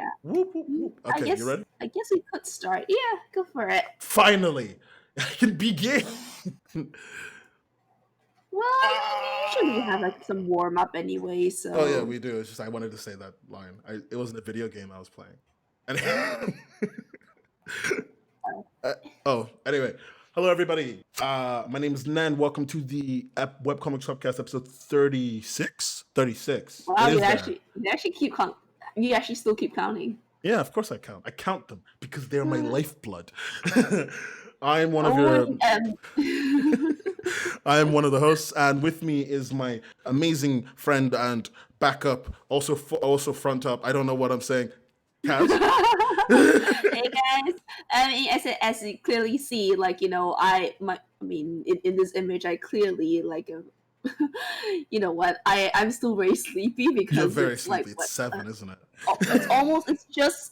Yeah. Whoop, whoop, whoop. I Okay, you guess ready? I guess we could start. Yeah, go for it. Finally, I can begin. Well, I mean, we usually have Ah! like some warm up anyway, Oh yeah, so we do. It's just I wanted to say that line. It wasn't a video game I was playing. And uh, anyway, hello everybody. My name is Nan. Welcome to the Webcomics Hubcast episode 36. 36. wow, It is there. you actually keep count. You actually still keep counting. Yeah, of course I count. I count them because they're my lifeblood. I am one of Oh, your. I am one of the hosts, and with me is my amazing friend and backup, also front up. I don't know what I'm saying, Kaz. Hey guys, I mean, as you clearly see, like in this image, I clearly you know what? I'm still very sleepy because You're very it's sleepy. like It's 7, isn't it?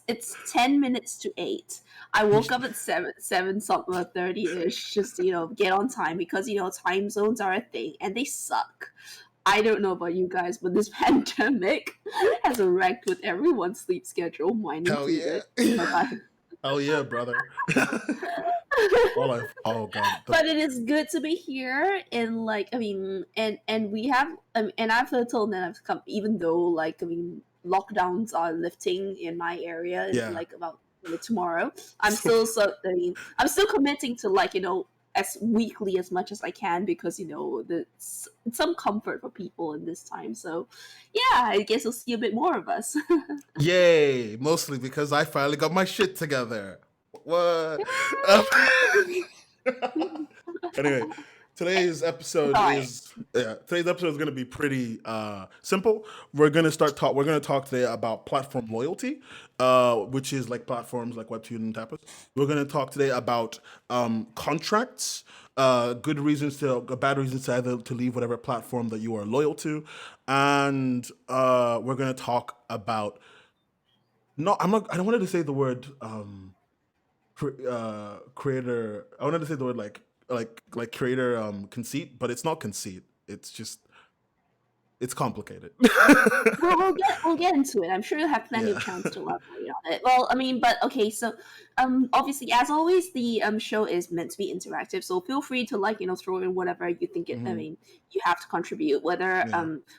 It's 10 minutes to 8. I woke up at 7 something 30ish, just get on time because time zones are a thing and they suck. I don't know about you guys, but this pandemic has wrecked with everyone's sleep schedule, mine Hell yeah. included. Hell yeah, brother. Oh god. But it is good to be here, and and we have, and I've told that I've come, even though lockdowns are lifting in my area in Yeah. about tomorrow. I'm still I'm still committing to as weekly as much as I can because it's some comfort for people in this time. So yeah, I guess we'll see a bit more of us. Yay! Mostly because I finally got my shit together. What? Anyway, today's episode is going to be pretty simple. We're going to talk today about platform loyalty, which is like platforms like Webtoon and Tapas. We're going to talk today about contracts, bad reasons to either to leave whatever platform that you are loyal to, and we're going to talk about. No, I'm not. I don't wanted to say the word creator. I wanted to say the word like creator conceit, but it's not conceit. It's just it's complicated. We'll get into it. I'm sure you'll have plenty of chance to elaborate on it. Well, I mean, but okay, so obviously, as always, the show is meant to be interactive, so feel free to throw in whatever you think it. I mean, you have to contribute, whether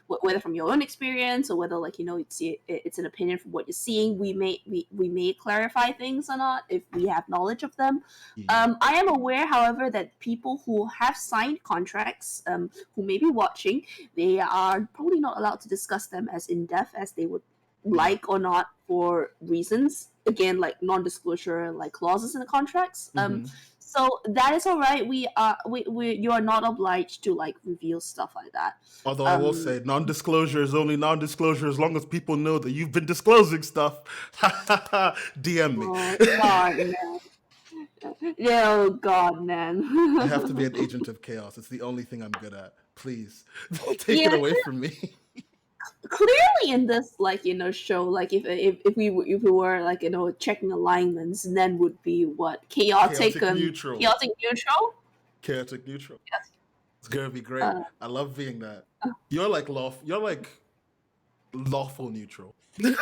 whether from your own experience or whether it's an opinion from what you're seeing. We may clarify things or not if we have knowledge of them. I am aware, however, that people who have signed contracts, who may be watching, they are probably not allowed to discuss them as in depth as they would like or not for reasons, again, like non-disclosure clauses in the contracts. So that is all right. You are not obliged to reveal stuff like that. Although I will say non-disclosure is only non-disclosure as long as people know that you've been disclosing stuff. DM me. Oh God, man. Oh God, man. I have to be an agent of chaos. It's the only thing I'm good at. Please don't take it away from me. Clearly, in this show, if we were checking alignments, then would be what chaotic neutral. Chaotic neutral. Chaotic neutral. Yes. It's gonna be great. I love being that. You're like lawful. You're like lawful neutral. Yeah,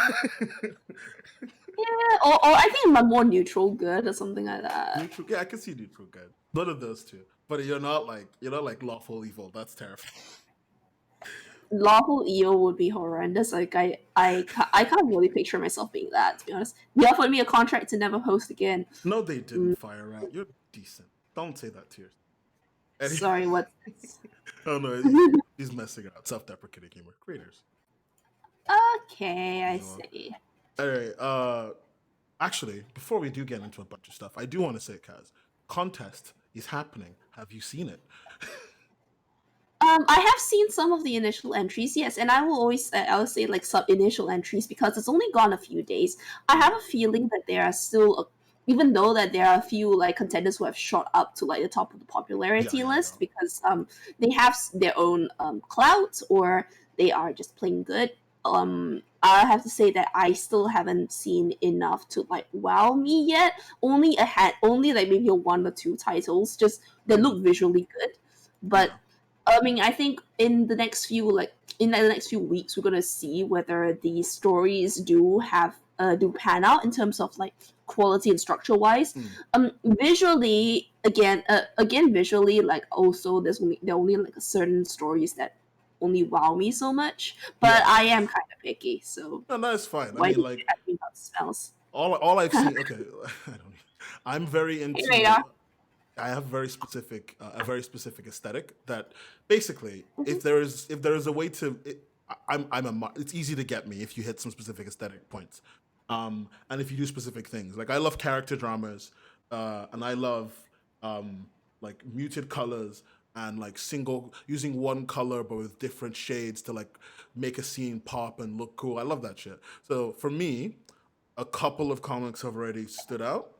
or I think I'm more neutral good or something like that. Neutral, yeah, I can see neutral good. None of those two. But you're not like lawful evil. That's terrifying. Lawful evil would be horrendous. Like I can't really picture myself being that, to be honest. They offered me a contract to never host again. No, they didn't fire out. You're decent. Don't say that to yourself. Sorry, what? Oh no, he's messing up. Self-deprecating humor. Creators. Okay, I see. Alright, actually, before we do get into a bunch of stuff, I do want to say, Kaz, contest is happening. Have you seen it? I have seen some of the initial entries, yes, and I will say sub-initial entries because it's only gone a few days. I have a feeling that there are still, even though that there are a few contenders who have shot up to the top of the popularity list because they have their own clout or they are just plain good. I have to say that I still haven't seen enough to wow me yet. Only maybe one or two titles just that look visually good, but. I mean, I think in the next few weeks, we're gonna see whether these stories do have do pan out in terms of like quality and structure wise. Mm. Visually, again visually, like also there are only like certain stories that only wow me so much. But Yeah. I am kind of picky, so No, that's fine. I why mean, did you like ask me about smells? all I've seen. Okay, I don't. I'm very Hey, into. radar. I have a very specific aesthetic that basically, if there is a way to, it's easy to get me if you hit some specific aesthetic points, and if you do specific things. Like I love character dramas, and I love like muted colors and like single using one color but with different shades to like make a scene pop and look cool. I love that shit. So for me, a couple of comics have already stood out,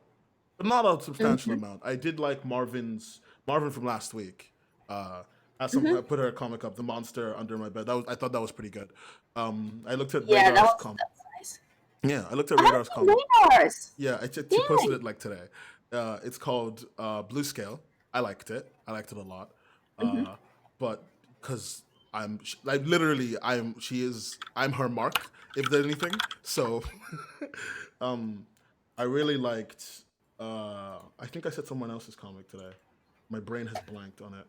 but not a substantial Mm-hmm. amount. I did like Marvin from last week. I Mm-hmm. put her comic up, The Monster Under My Bed. I thought that was pretty good. I looked at Yeah, Radar's com. that's nice. Yeah, I looked at I haven't Radar's seen comic. radars. Yeah, she posted Dang. it like today. It's called Blue Scale. I liked it. I liked it a lot. Mm-hmm. But because like literally I'm her mark if there's anything. So um, I really liked. I think I said someone else's comic today. My brain has blanked on it.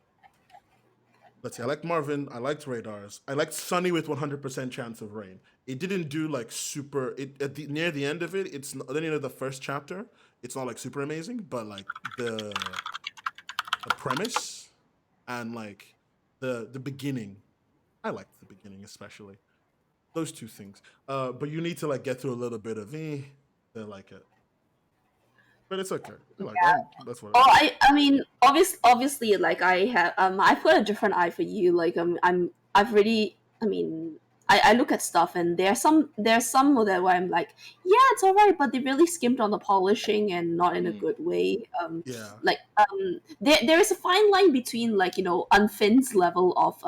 Let's see. I liked Marvin. I liked Radars. I liked Sunny with 100% chance of rain. It didn't do like super. It near the end of it. It's not, then the first chapter. It's not like super amazing, but like the premise and like the beginning. I liked the beginning especially. Those two things. But you need to like get through a little bit of to like it. But it's okay. That's what it Oh, is. I mean, obviously, like I put a different eye for you. Like I've really, I mean, I look at stuff and there's some of that where I'm like, yeah, it's alright, but they really skimped on the polishing and not in a Mm, good way. yeah. Like there is a fine line between like Unfin's level of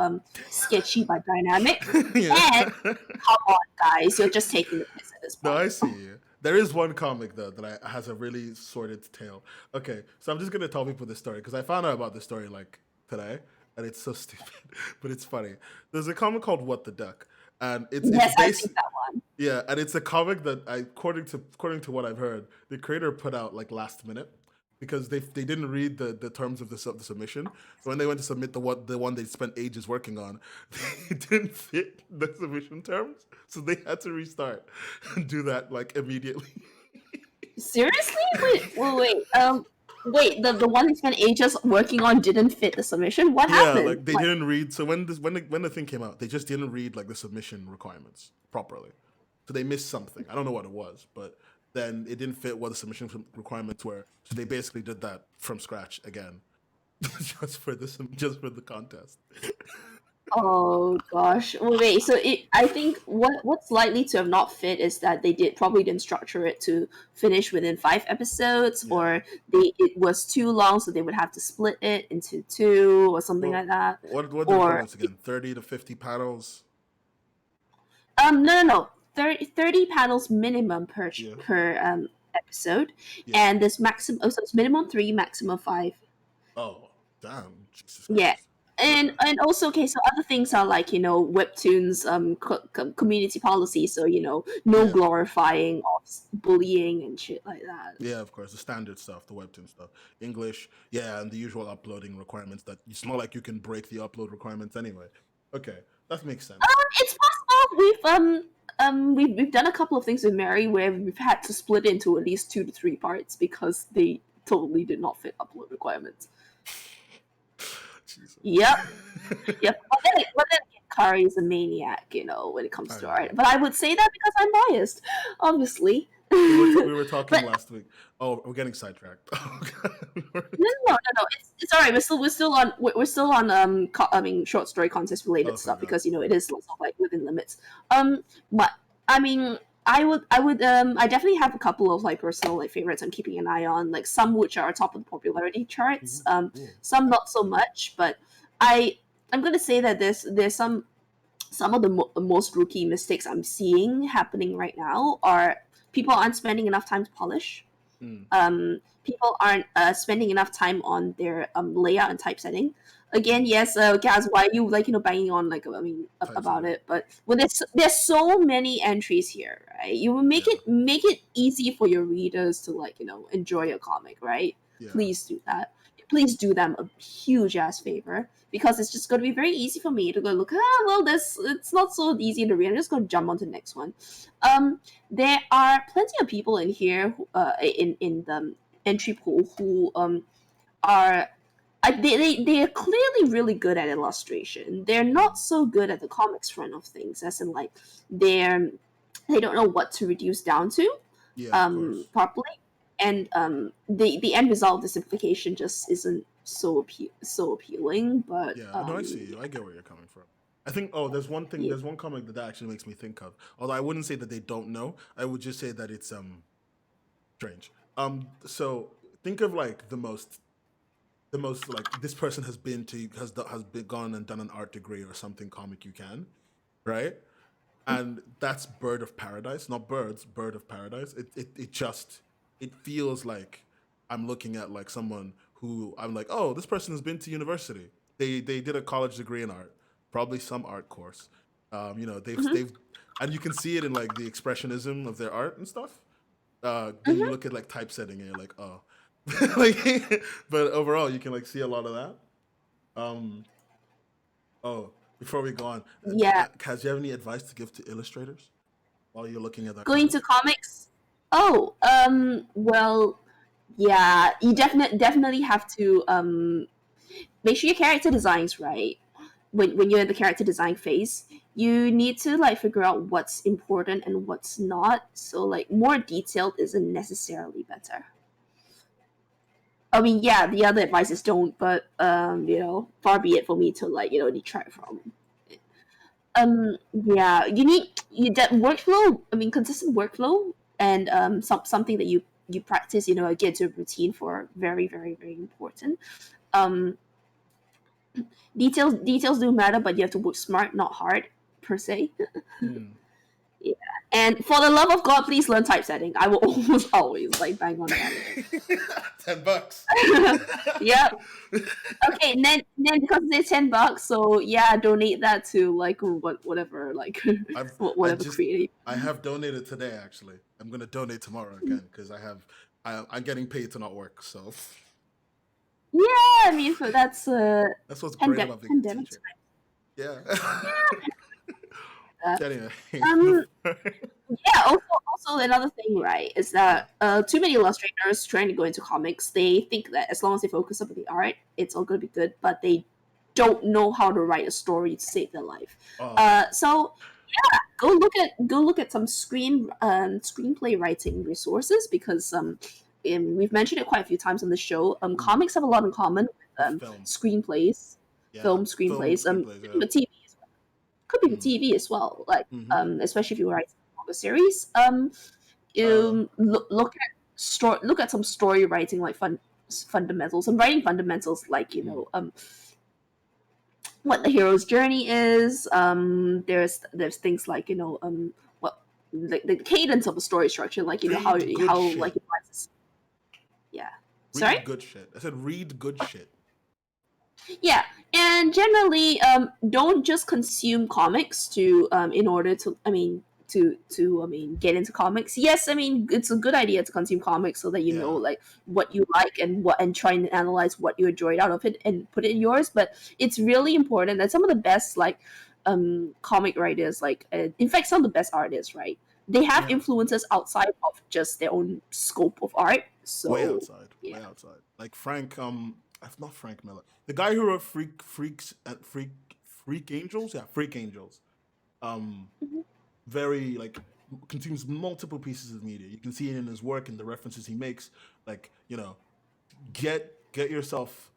sketchy but dynamic, Yeah. and come on, guys, you're just taking the piss at this No, point. I see you. There is one comic though has a really sordid tale. Okay, so I'm just gonna tell people this story because I found out about this story like today, and it's so stupid, but it's funny. There's a comic called What the Duck, and it's Yes, I've based. seen that one. Yeah, and it's a comic that according to what I've heard, the creator put out like last minute because they didn't read the terms of the submission. So when they went to submit the one they spent ages working on, it didn't fit the submission terms. So they had to restart and do that like immediately. Seriously? Wait. The one they spent ages working on didn't fit the submission. What Yeah, happened? like they Like, didn't read. So when the thing came out, they just didn't read like the submission requirements properly. So they missed something. I don't know what it was, but then it didn't fit what the submission requirements were. So they basically did that from scratch again, just for the contest. oh gosh. Wait. So I think what's likely to have not fit is that they probably didn't structure it to finish within 5 episodes, Yeah. or it was too long, so they would have to split it into two or something Well, like that. what are the Or requirements again? 30 to 50 panels. no. 30 panels minimum Yeah. per episode, Yeah. and this maximum. Oh, so it's minimum 3, maximum 5. Oh, damn! Jesus Yeah, Christ. and Okay. also okay. So other things are like Webtoons community policy. So no Yeah. glorifying of bullying and shit like that. Yeah, of course, the standard stuff, the Webtoon stuff, English, yeah, and the usual uploading requirements. That it's not like you can break the upload requirements anyway. Okay, that makes sense. It's possible we've done a couple of things with Mary where we've had to split into at least 2 to 3 parts because they totally did not fit upload requirements. Jesus. Yep. Yep. But then again, Kari is a maniac, when it comes I to know. art. But I would say that because I'm biased, obviously. We were talking But last week. Oh, we're getting sidetracked. Oh, God. no. It's alright. We're still on I mean short story contest related Okay, stuff got it. because it is sort of like within limits. But I mean, I definitely have a couple of like personal like favorites I'm keeping an eye on. Like some which are top of the popularity charts. Cool. Some not so much. But I'm gonna say that there's some of the most rookie mistakes I'm seeing happening right now are people aren't spending enough time to polish. Mm. People aren't spending enough time on their layout and typesetting. Again, yes, Gaz, why are you like banging on like about setting. it? But when there's so many entries here, right? You will Yeah. make it easy for your readers to like enjoy a comic, right? Yeah. Please do that. Please do them a huge ass favor because it's just going to be very easy for me to go look. Well, this it's not so easy to read. I'm just going to jump on to the next one. There are plenty of people in here, in the entry pool who are they are clearly really good at illustration. They're not so good at the comics front of things, as in like they don't know what to reduce down to Yeah, of course. properly, and the end result of the simplification just isn't so appealing. But Yeah, no, I see you. I get where you're coming from. I think. Oh, there's one thing. yeah. There's one comic that actually makes me think of. Although I wouldn't say that they don't know. I would just say that it's strange. So think of like the most like this person has been to has been gone and done an art degree or something comic you can, right? And that's Bird of Paradise, not birds, Bird of Paradise. It feels like I'm looking at like someone who I'm like, oh, this person has been to university. They did a college degree in art, probably some art course. Mhm. They've and you can see it in like the expressionism of their art and stuff. Then you Mhm. look at like typesetting and you're like, oh, like, but overall you can like see a lot of that. Um, oh, before we go on, Yeah, Kaz, do you have any advice to give to illustrators while you're looking at that going comic? to comics. Oh, well, yeah, you definitely have to make sure your character design's right. When you're in the character design phase, you need to like figure out what's important and what's not. So like more detailed isn't necessarily better. I mean, yeah, the other advice is don't, but far be it for me to like detract from. Yeah, you that workflow. I mean, consistent workflow and something that you practice. Get to a routine for very very very important. Um, details do matter, but you have to work smart, not hard per se. Hmm. Yeah. And for the love of God, please learn typesetting. I will almost always like bang on about it. $10. Yep. Okay, and then because it's $10, so yeah, donate that to like whatever like I've I whatever just creative. I have donated today actually. I'm gonna donate tomorrow again because I'm getting paid to not work. So Yeah, I mean, so that's that's what's great about being a pandemic teacher. Yeah. time. Anyway, Um, yeah. Also another thing, right, is yeah. that too many illustrators trying to go into comics, they think that as long as they focus on the art, it's all gonna be good, but they don't know how to write a story to save their life. Oh, So go look at some screenplay writing resources because we've mentioned it quite a few times on the show. mm, Comics have a lot in common with film. screenplays, Yeah, film film screenplays, screenplays. even Yeah. the TV could be for Mm. TV as well. Like Mm-hmm. especially if you write a series. Uh, Look at some story writing like fundamentals. I'm writing fundamentals like mm. what the hero's journey is. There's things like what the cadence of a story structure, like Read good how like shit. it rises. Yeah. Sorry. Read good shit. I said read good shit. Yeah, and generally, don't just consume comics to in order to get into comics. Yes, I mean it's a good idea to consume comics so that you know Yeah. like what you like and try and analyze what you enjoyed out of it and put it in yours. But it's really important that some of the best like comic writers, like in fact some of the best artists, right? They have Yeah. influences outside of just their own scope of art. Way So outside. yeah. Way outside. Like Frank. Not Frank Miller. The guy who wrote Freak Angels. Yeah, Freak Angels. Um, Mhm. very like consumes multiple pieces of media. You can see it in his work and the references he makes. Like get yourself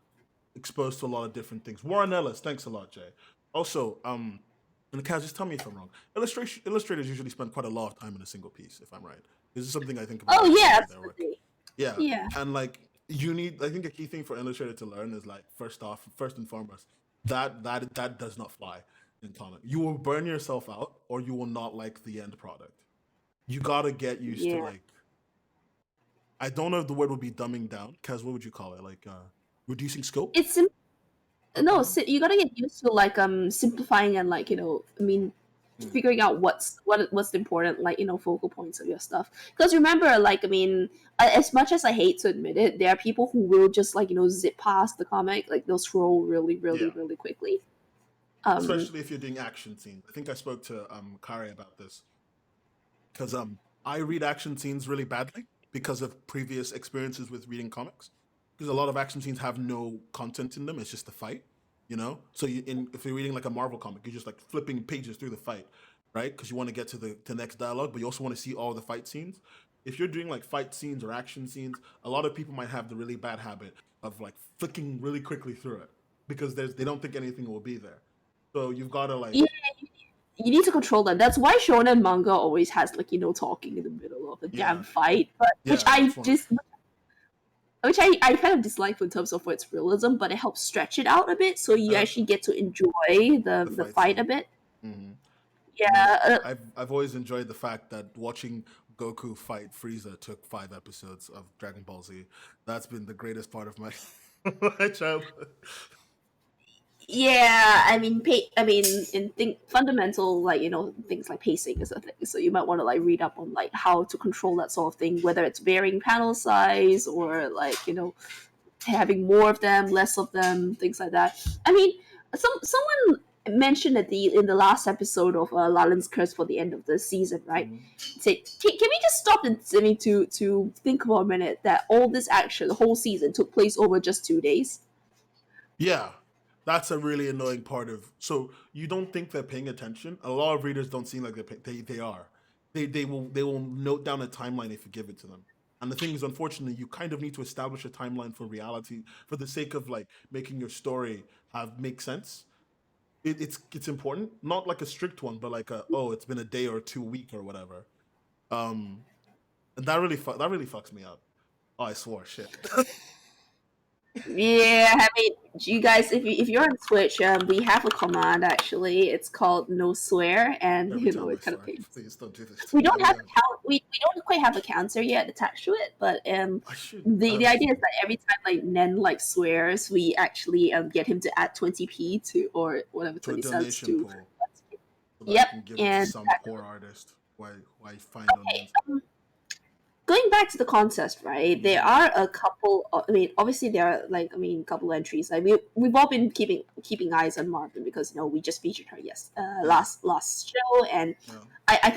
exposed to a lot of different things. Warren Ellis, thanks a lot, Jay. Also, and Kaz, just tell me if I'm wrong. Illustrators usually spend quite a lot of time in a single piece, if I'm right. This is something I think about Oh when I'm yeah, looking at their work. absolutely. Yeah, Yeah. and like I think a key thing for illustrator to learn is like first and foremost, that does not fly in comic. You will burn yourself out, or you will not like the end product. You gotta get used to Yeah. like I don't know if the word would be dumbing down, Kaz. What would you call it? Like reducing scope? It's sim- No, Okay. you gotta get used to like simplifying and like Mm. figuring out what's the important like focal points of your stuff. Because remember, like as much as I hate to admit it, there are people who will just like zip past the comic, like they'll scroll really, really, Yeah. really quickly. Um, Especially if you're doing action scenes. I think I spoke to Kari about this because I read action scenes really badly because of previous experiences with reading comics. Because a lot of action scenes have no content in them; it's just the fight, you know. So if you're reading like a Marvel comic, you're just like flipping pages through the fight, right? Because you want to get to the next dialogue, but you also want to see all the fight scenes. If you're doing like fight scenes or action scenes, a lot of people might have the really bad habit of like flicking really quickly through it because they don't think anything will be there. So you've got to yeah, like, you need to control them. That's why shonen manga always has like talking in the middle of a damn yeah, fight, but yeah, that's one. which I kind of dislike in terms of its realism, but it helps stretch it out a bit, so you Uh, actually get to enjoy the the fight fight a scene. bit. Hmm. I mean, Yeah, I've always enjoyed the fact that watching Goku fight Frieza took 5 episodes of Dragon Ball Z. That's been the greatest part of my my childhood. yeah. In fundamental like things like pacing is a thing. So you might want to like read up on like how to control that sort of thing, whether it's varying panel size or like having more of them, less of them, things like that. I mean, someone mentioned at the in the last episode of Lalin's Curse for the end of the season, right? Mhm. Say, can we just stop and to think for a minute that all this action, the whole season, took place over just 2 days? Yeah, that's a really annoying part of. So you don't think they're paying attention. A lot of readers don't seem like they are. They will note down a timeline if you give it to them. And the thing is, unfortunately, you kind of need to establish a timeline for reality for the sake of like making your story have make sense. It's important, not like a strict one, but like a oh, it's been a day or 2 week or whatever. Um, and that really fucks me up. Oh, I swore shit. Yeah, you guys, if you're on Twitch, we have a command actually. It's called no swear, and Every time I it kind of swear, pays. please don't do this to We me. don't I'm have young. a count. We don't quite have a counter yet attached to it, but I should the idea is that every time like Nen like swears, we actually get him to add 20p to or whatever to a 20 cents donation to. pool so that I Yep, can give it to and some poor artist who I find on the internet. going back to the contest, right? There Hmm. are a couple. Obviously there are like a couple entries. Like we've all been keeping eyes on Marvin because we just featured her Yeah, last show, and yeah, I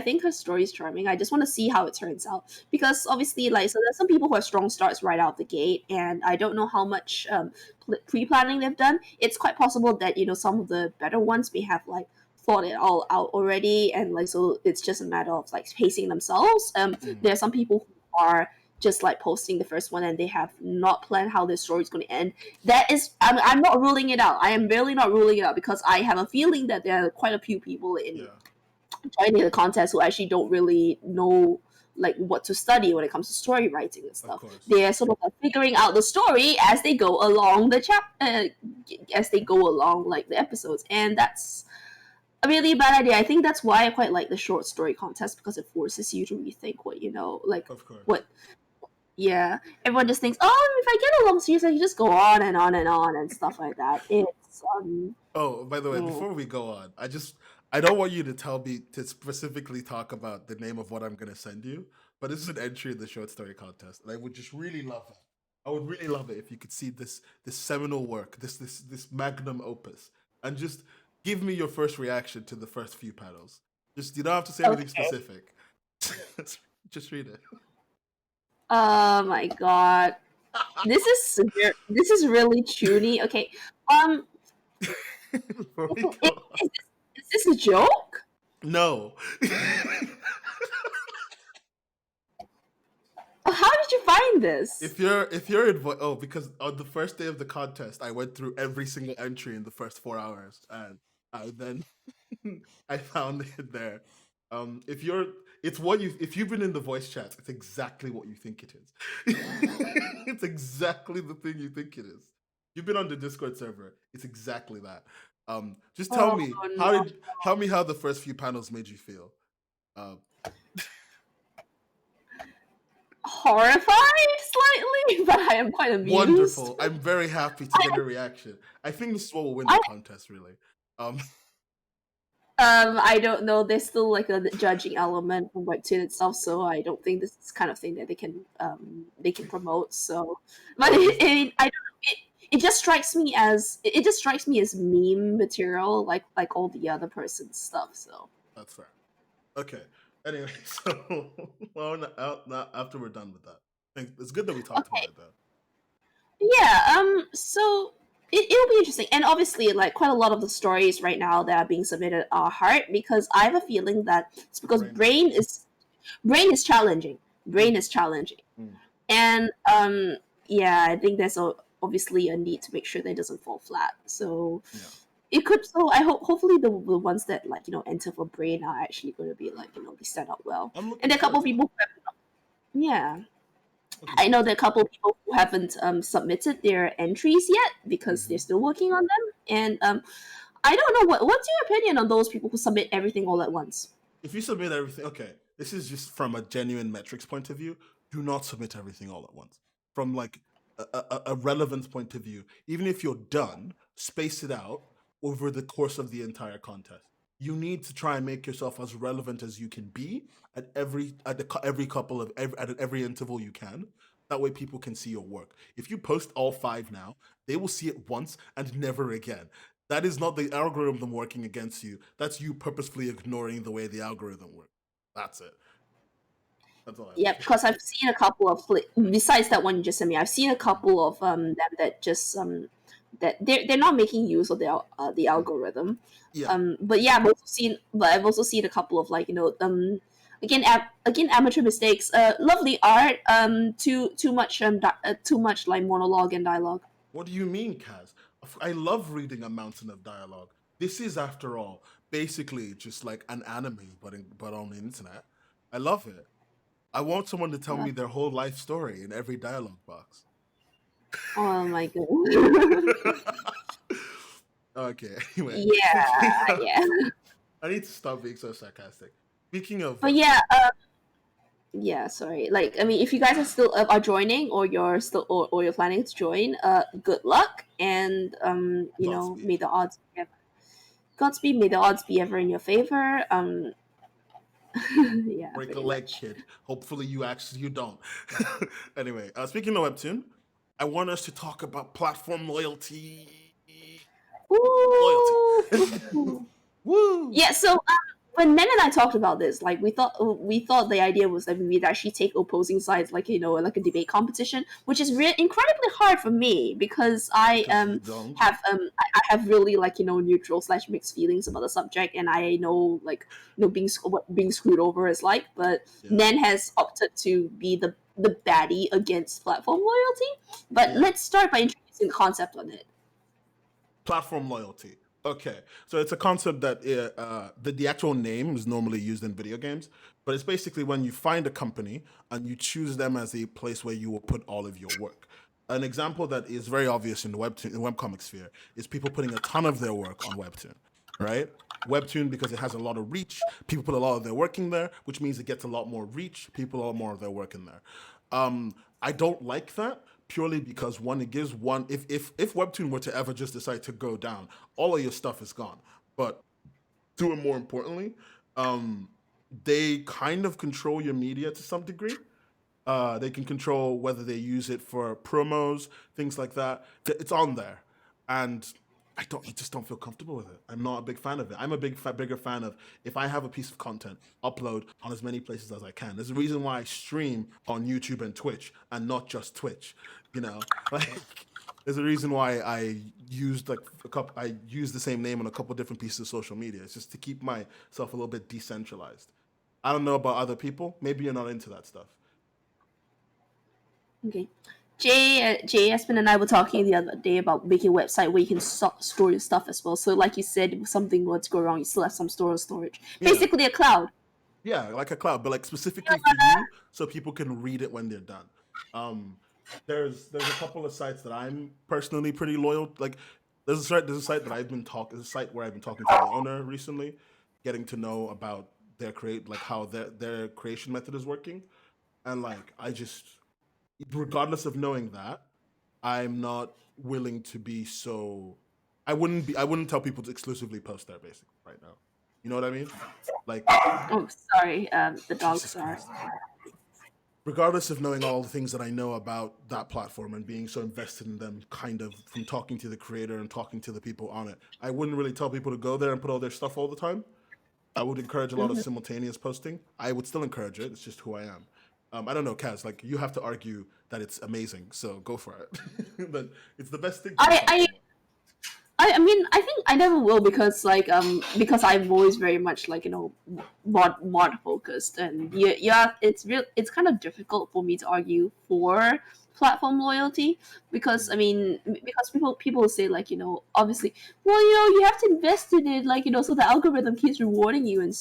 think her story is charming. I just want to see how it turns out because obviously like so there's some people who have strong starts right out the gate, and I don't know how much pre planning they've done. It's quite possible that some of the better ones may have like thought it all out already, and like so it's just a matter of like pacing themselves. mm, There are some people who are just like posting the first one and they have not planned how their story is going to end. That is, I'm not ruling it out. I am really not ruling it out because I have a feeling that there are quite a few people in yeah. joining the contest who actually don't really know like what to study when it comes to story writing and Of stuff. course. They're sort of like figuring out the story as they go along as they go along like the episodes, and that's a really bad idea. I think that's why I quite like the short story contest because it forces you to rethink what like Of course. what. Yeah, everyone just thinks, oh, if I get a long series, I can just go on and on and on and stuff like that. It's Oh, by the way, mm. before we go on, I don't want you to tell me to specifically talk about the name of what I'm gonna send you, but this is an entry in the short story contest, and I would just really love it. I would really love it if you could see this seminal work, this magnum opus, and just give me your first reaction to the first few panels. Just you don't have to say anything Okay. specific. Just read it. Oh my god, this is really chuny. Okay, um, Before we is, go on. is this a joke? No. How did you find this? If you're oh, because on the first day of the contest I went through every single entry in the first 4 hours, and I then I found it there. If you're it's what you if you've been in the voice chat, it's exactly what you think it is. It's exactly the thing you think it is. You've been on the Discord server, it's exactly that. Just tell Oh me no. how the first few panels made you feel. um horrified slightly, but I am quite amused. Wonderful. I'm very happy to get a reaction. I think this is what will win the contest, really. I don't know. There's still like a judging element from Webtoon itself, so I don't think this is kind of thing that they can promote. So, but I don't. It just strikes me as meme material, like all the other person's stuff. So that's fair. Okay. Anyway, so after we're done with that, it's good that we talked about it though. Yeah. So it'll be interesting, and obviously, like quite a lot of the stories right now that are being submitted are hard because I have a feeling that it's because brain is challenging. Brain is challenging, and yeah, I think there's obviously a need to make sure that it doesn't fall flat. So it could. So I hopefully the ones that enter for brain are actually going to be be set up well. And there are a couple of people I know there are a couple of people who haven't submitted their entries yet because they're still working on them. And I don't know what's your opinion on those people who submit everything all at once? If you submit everything, okay, this is just from a genuine metrics point of view. Do not submit everything all at once. From like a relevance point of view, even if you're done, space it out over the course of the entire contest. You need to try and make yourself as relevant as you can be at every interval you can. That way people can see your work. If you post all 5 now, they will see it once and never again. That is not the algorithm working against you. That's you purposefully ignoring the way the algorithm works. That's it. That's all. Yeah, because I've seen a couple of besides that one you just sent me. I've seen a couple of them that just that they're not making use of the algorithm. Yeah. But yeah, I've also seen a couple of again amateur mistakes. Lovely art. Too much like monologue and dialogue. What do you mean, Kaz? I love reading a mountain of dialogue. This is, after all, basically just like an anime, but on the internet. I love it. I want someone to tell me their whole life story in every dialogue box. Oh my god. Okay, anyway. Yeah, yeah. I need to stop being so sarcastic. Speaking of... But yeah, sorry. Like, I mean, if you guys are still are joining, or you're still, or you're planning to join, good luck, and Godspeed. may the odds Godspeed, may the odds be ever in your favor. Yeah. Break a leg, kid. Hopefully you don't. Anyway, speaking of Webtoon, I want us to talk about platform loyalty. Ooh. Loyalty. Woo! Yeah, so when Men and I talked about this, like we thought the idea was that we'd actually take opposing sides, like like a debate competition, which is incredibly hard for me because I have really neutral / mixed feelings about the subject, and I know what being screwed over is like. But Nen has opted to be the baddie against platform loyalty. But let's start by introducing the concept on it. Platform loyalty. Okay, so it's a concept that the actual name is normally used in video games, but it's basically when you find a company and you choose them as a place where you will put all of your work. An example that is very obvious in the webcomic sphere is people putting a ton of their work on Webtoon, right? Webtoon, because it has a lot of reach, people put a lot of their work in there, which means it gets a lot more reach, people a lot more of their work in there. I don't like that, purely because it gives one, if Webtoon were to ever just decide to go down, all of your stuff is gone. But to and more importantly, they kind of control your media to some degree. They can control whether they use it for promos, things like that. It's on there, and I just don't feel comfortable with it. I'm not a bigger fan of it. I'm a bigger fan of, if I have a piece of content, upload on as many places as I can. There's a reason why I stream on YouTube and Twitch and not just Twitch. There's a reason why I used the same name on a couple different pieces of social media. It's just to keep myself a little bit decentralized. I don't know about other people. Maybe you're not into that stuff. Okay. Jay, Espen, and I were talking the other day about making a website where you can store your stuff as well. So, like you said, if something were to go wrong, you still have some storage. Basically, a cloud. Yeah, like a cloud, but specifically for you, so people can read it when they're done. There's a couple of sites that I'm personally pretty loyal. Like, there's a site where I've been talking to the owner recently, getting to know about how their creation method is working. And like, I just, regardless of knowing that, I'm not willing to be so. I wouldn't tell people to exclusively post there basically right now. You know what I mean? Like, Oh, sorry. The dogs Jesus are. Christ. Regardless of knowing all the things that I know about that platform and being so invested in them, kind of from talking to the creator and talking to the people on it, I wouldn't really tell people to go there and put all their stuff all the time. I would encourage a lot of Mhm. simultaneous posting. I would still encourage it. It's just who I am. I don't know, Kaz. Like, you have to argue that it's amazing, so go for it. But it's the best thing for the I, I platform. I mean, I think I never will because I'm always very much like mod focused, and yeah, it's kind of difficult for me to argue for platform loyalty because I mean because people say like obviously well you have to invest in it like so the algorithm keeps rewarding you and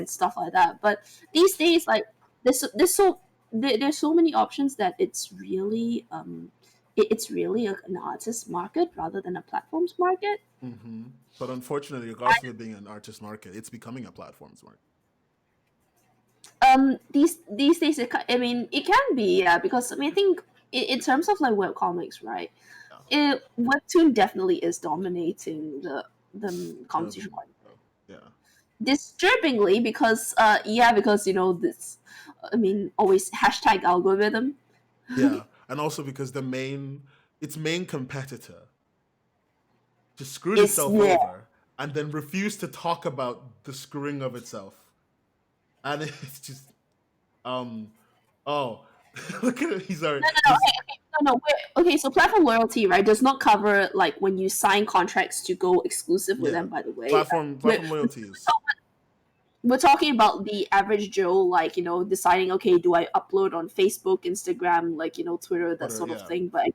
stuff like that, but these days like there's so many options that it's really an artist market rather than a platform's market. Hmm. But unfortunately, regardless of it being an artist market, it's becoming a platform's market. These days, I mean, it can be because I mean, I think in terms of like web comics, right? Yeah. Webtoon definitely is dominating the competition Disturbingly quite so. Yeah. disturbingly because because this I mean always hashtag algorithm Yeah. And also because its main competitor just screwed is itself over and then refused to talk about the screwing of itself. And it's just, um, oh, look at it. He's already, he's, no, okay, so platform loyalty, right, does not cover like when you sign contracts to go exclusive with yeah. them. By the way, we're, Platform loyalty is, we're talking about the average Joe, like deciding, okay, do I upload on Facebook, Instagram, like Twitter, that whatever. sort of Yeah. thing. But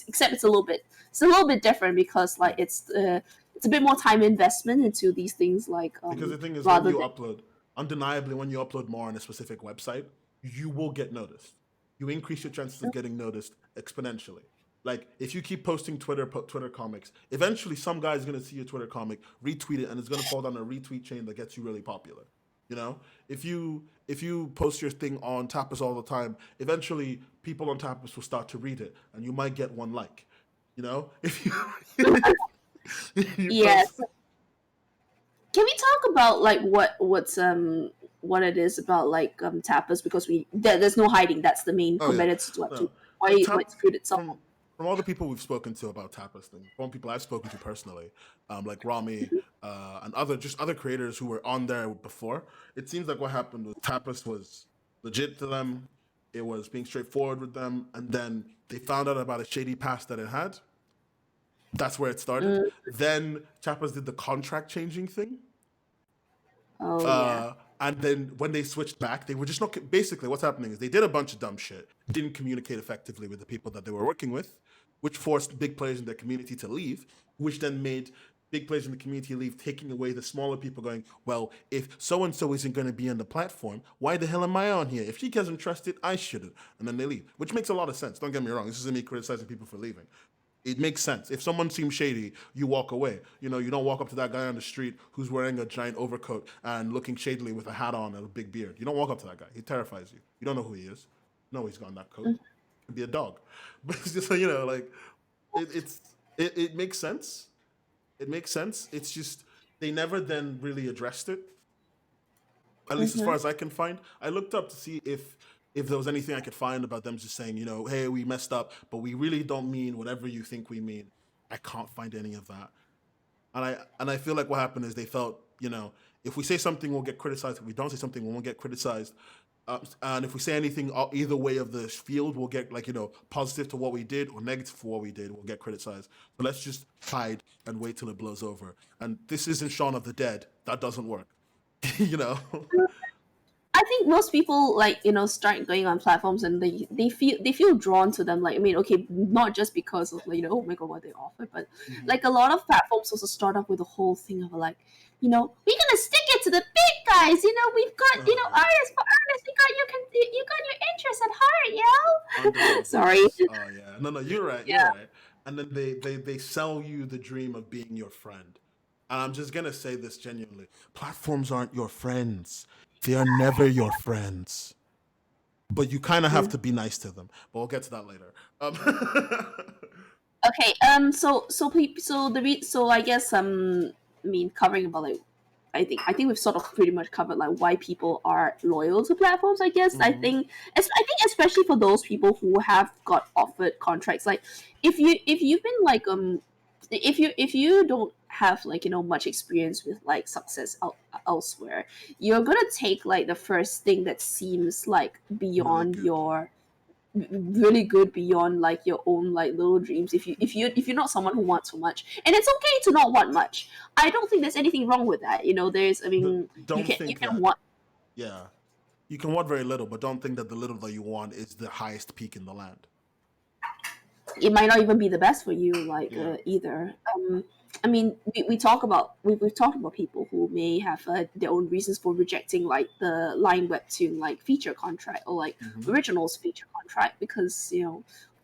except it's a little bit different because like Yeah. it's a bit more time investment into these things, like Because the thing is, when rather you than upload, undeniably, when you upload more on a specific website, you will get noticed. You increase your chances of getting noticed exponentially. Like if you keep posting Twitter comics, eventually some guy is gonna see your Twitter comic, retweet it, and it's gonna fall down a retweet chain that gets you really popular. You know, if you post your thing on Tapas all the time, eventually people on Tapas will start to read it, and you might get one like. You know, if you if you post, yes. Can we talk about like what it is about like tapas because there's no hiding, that's the main oh yeah, competitor to Webtoon. no, like Why it's good itself. from all the people we've spoken to about Tapas thing, from people I've spoken to personally, like Rami, and other creators who were on there before. It seems like what happened was Tapas was legit to them. It was being straightforward with them, and then they found out about a shady past that it had. That's where it started. Mm, Then Tapas did the contract changing thing. oh yeah. And then when they switched back, they were just not. Basically, what's happening is they did a bunch of dumb shit, didn't communicate effectively with the people that they were working with, which forced big players in their community to leave, which then made big players in the community leave, taking away the smaller people going, well, if so and so isn't going to be on the platform, why the hell am I on here? If she doesn't trust it, I shouldn't. And then they leave, which makes a lot of sense. Don't get me wrong. This isn't me criticizing people for leaving. It makes sense. If someone seems shady, you walk away. You don't walk up to that guy on the street who's wearing a giant overcoat and looking shadily with a hat on and a big beard. You don't walk up to that guy. He terrifies you. You don't know who he is. No, he's got that coat. It could be a dog. But it's just like it makes sense. It makes sense. It's just they never then really addressed it, at least as Mm-hmm. far as I can find. I looked up to see if there was anything I could find about them just saying, hey, we messed up, but we really don't mean whatever you think we mean. I can't find any of that. And I feel like what happened is they felt, if we say something, we'll get criticized. If we don't say something, we won't get criticized. And if we say anything either way of the field, we'll get positive to what we did or negative for what we did. We'll get criticized. So let's just hide and wait till it blows over. And this isn't Shaun of the Dead. That doesn't work. you know. I think most people like start going on platforms and they feel drawn to them. Like I mean, okay, not just because of like oh my god what they offer, but Mhm. like a lot of platforms also start off with the whole thing of like we're gonna stick it to the big guys. We've got Oh yeah. artists for artists. You got your interest at heart, yo. Underdog Sorry. artists. Oh yeah. No, no, you're right. You're Yeah. right. And then they sell you the dream of being your friend. And I'm just gonna say this genuinely. Platforms aren't your friends. They are never your friends. but you kind of have to be nice to them. But we'll get to that later. Okay. So I guess I mean, covering about like, I think we've sort of pretty much covered like why people are loyal to platforms. I guess I think especially for those people who have got offered contracts, like if you've been like if you don't have like much experience with like success elsewhere, you're gonna take like the first thing that seems like Really beyond good. your really good beyond like your own like little dreams if you're not someone who wants so much, and it's okay to not want much. I don't think there's anything wrong with that. There's I But mean don't you think can that. want. Yeah, you can want very little, but don't think that the little that you want is the highest peak in the land. It might not even be the best for you like Yeah. either. I mean we talk about we've talked about people who may have their own reasons for rejecting like the line webtoon like feature contract or like Mm-hmm. originals feature contract because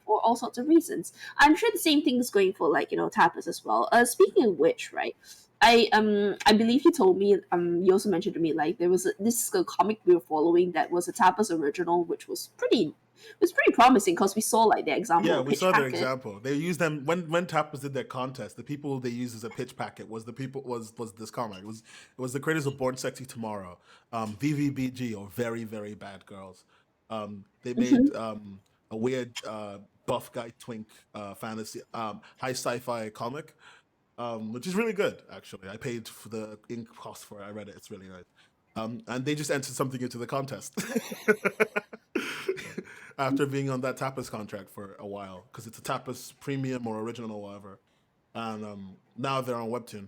for all sorts of reasons. I'm sure the same thing is going for like Tapas as well. Speaking of which, right, I believe you told me you also mentioned to me like there was this comic we were following that was a Tapas original, which was pretty promising because we saw like the example Yeah, of we pitch saw their packet. example. They used them when Tappers did their contest. The people they used as a pitch packet was the people was this comic. It was the creators of Born Sexy Tomorrow, VVBG or Very Very Bad Girls. They made Hmm. a weird buff guy twink fantasy high sci-fi comic, which is really good actually. I paid for the ink cost for it. I read it. It's really nice. And they just entered something into the contest after being on that Tapas contract for a while because it's a Tapas premium or original or whatever. And now they're on Webtoon,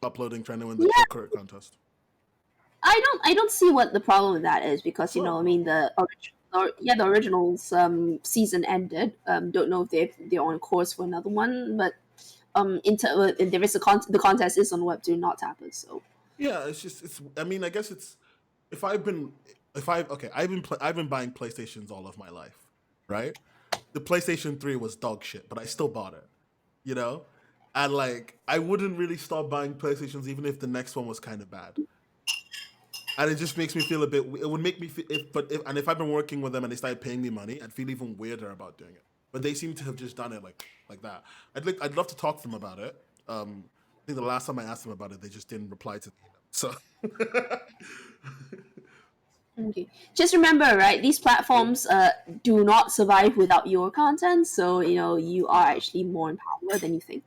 uploading, trying to win the Yeah, Choker contest. I don't see what the problem with that is because It's not a I mean problem. the originals season ended. Don't know if they're on course for another one, but there is the contest is on Webtoon, not Tapas. So Yeah, it's just it's. I mean, I guess it's if I've been if I okay, I've been buying PlayStations all of my life, right? The PlayStation 3 was dog shit, but I still bought it. You know, and like I wouldn't really stop buying PlayStations even if the next one was kind of bad. And it just makes me feel a bit. It would make me feel if I've been working with them and they started paying me money, I'd feel even weirder about doing it. But they seem to have just done it like that. I'd love to talk to them about it. I think the last time I asked them about it, they just didn't reply to me. So okay, just remember, right? These platforms do not survive without your content. So you are yeah, actually more in power than you think.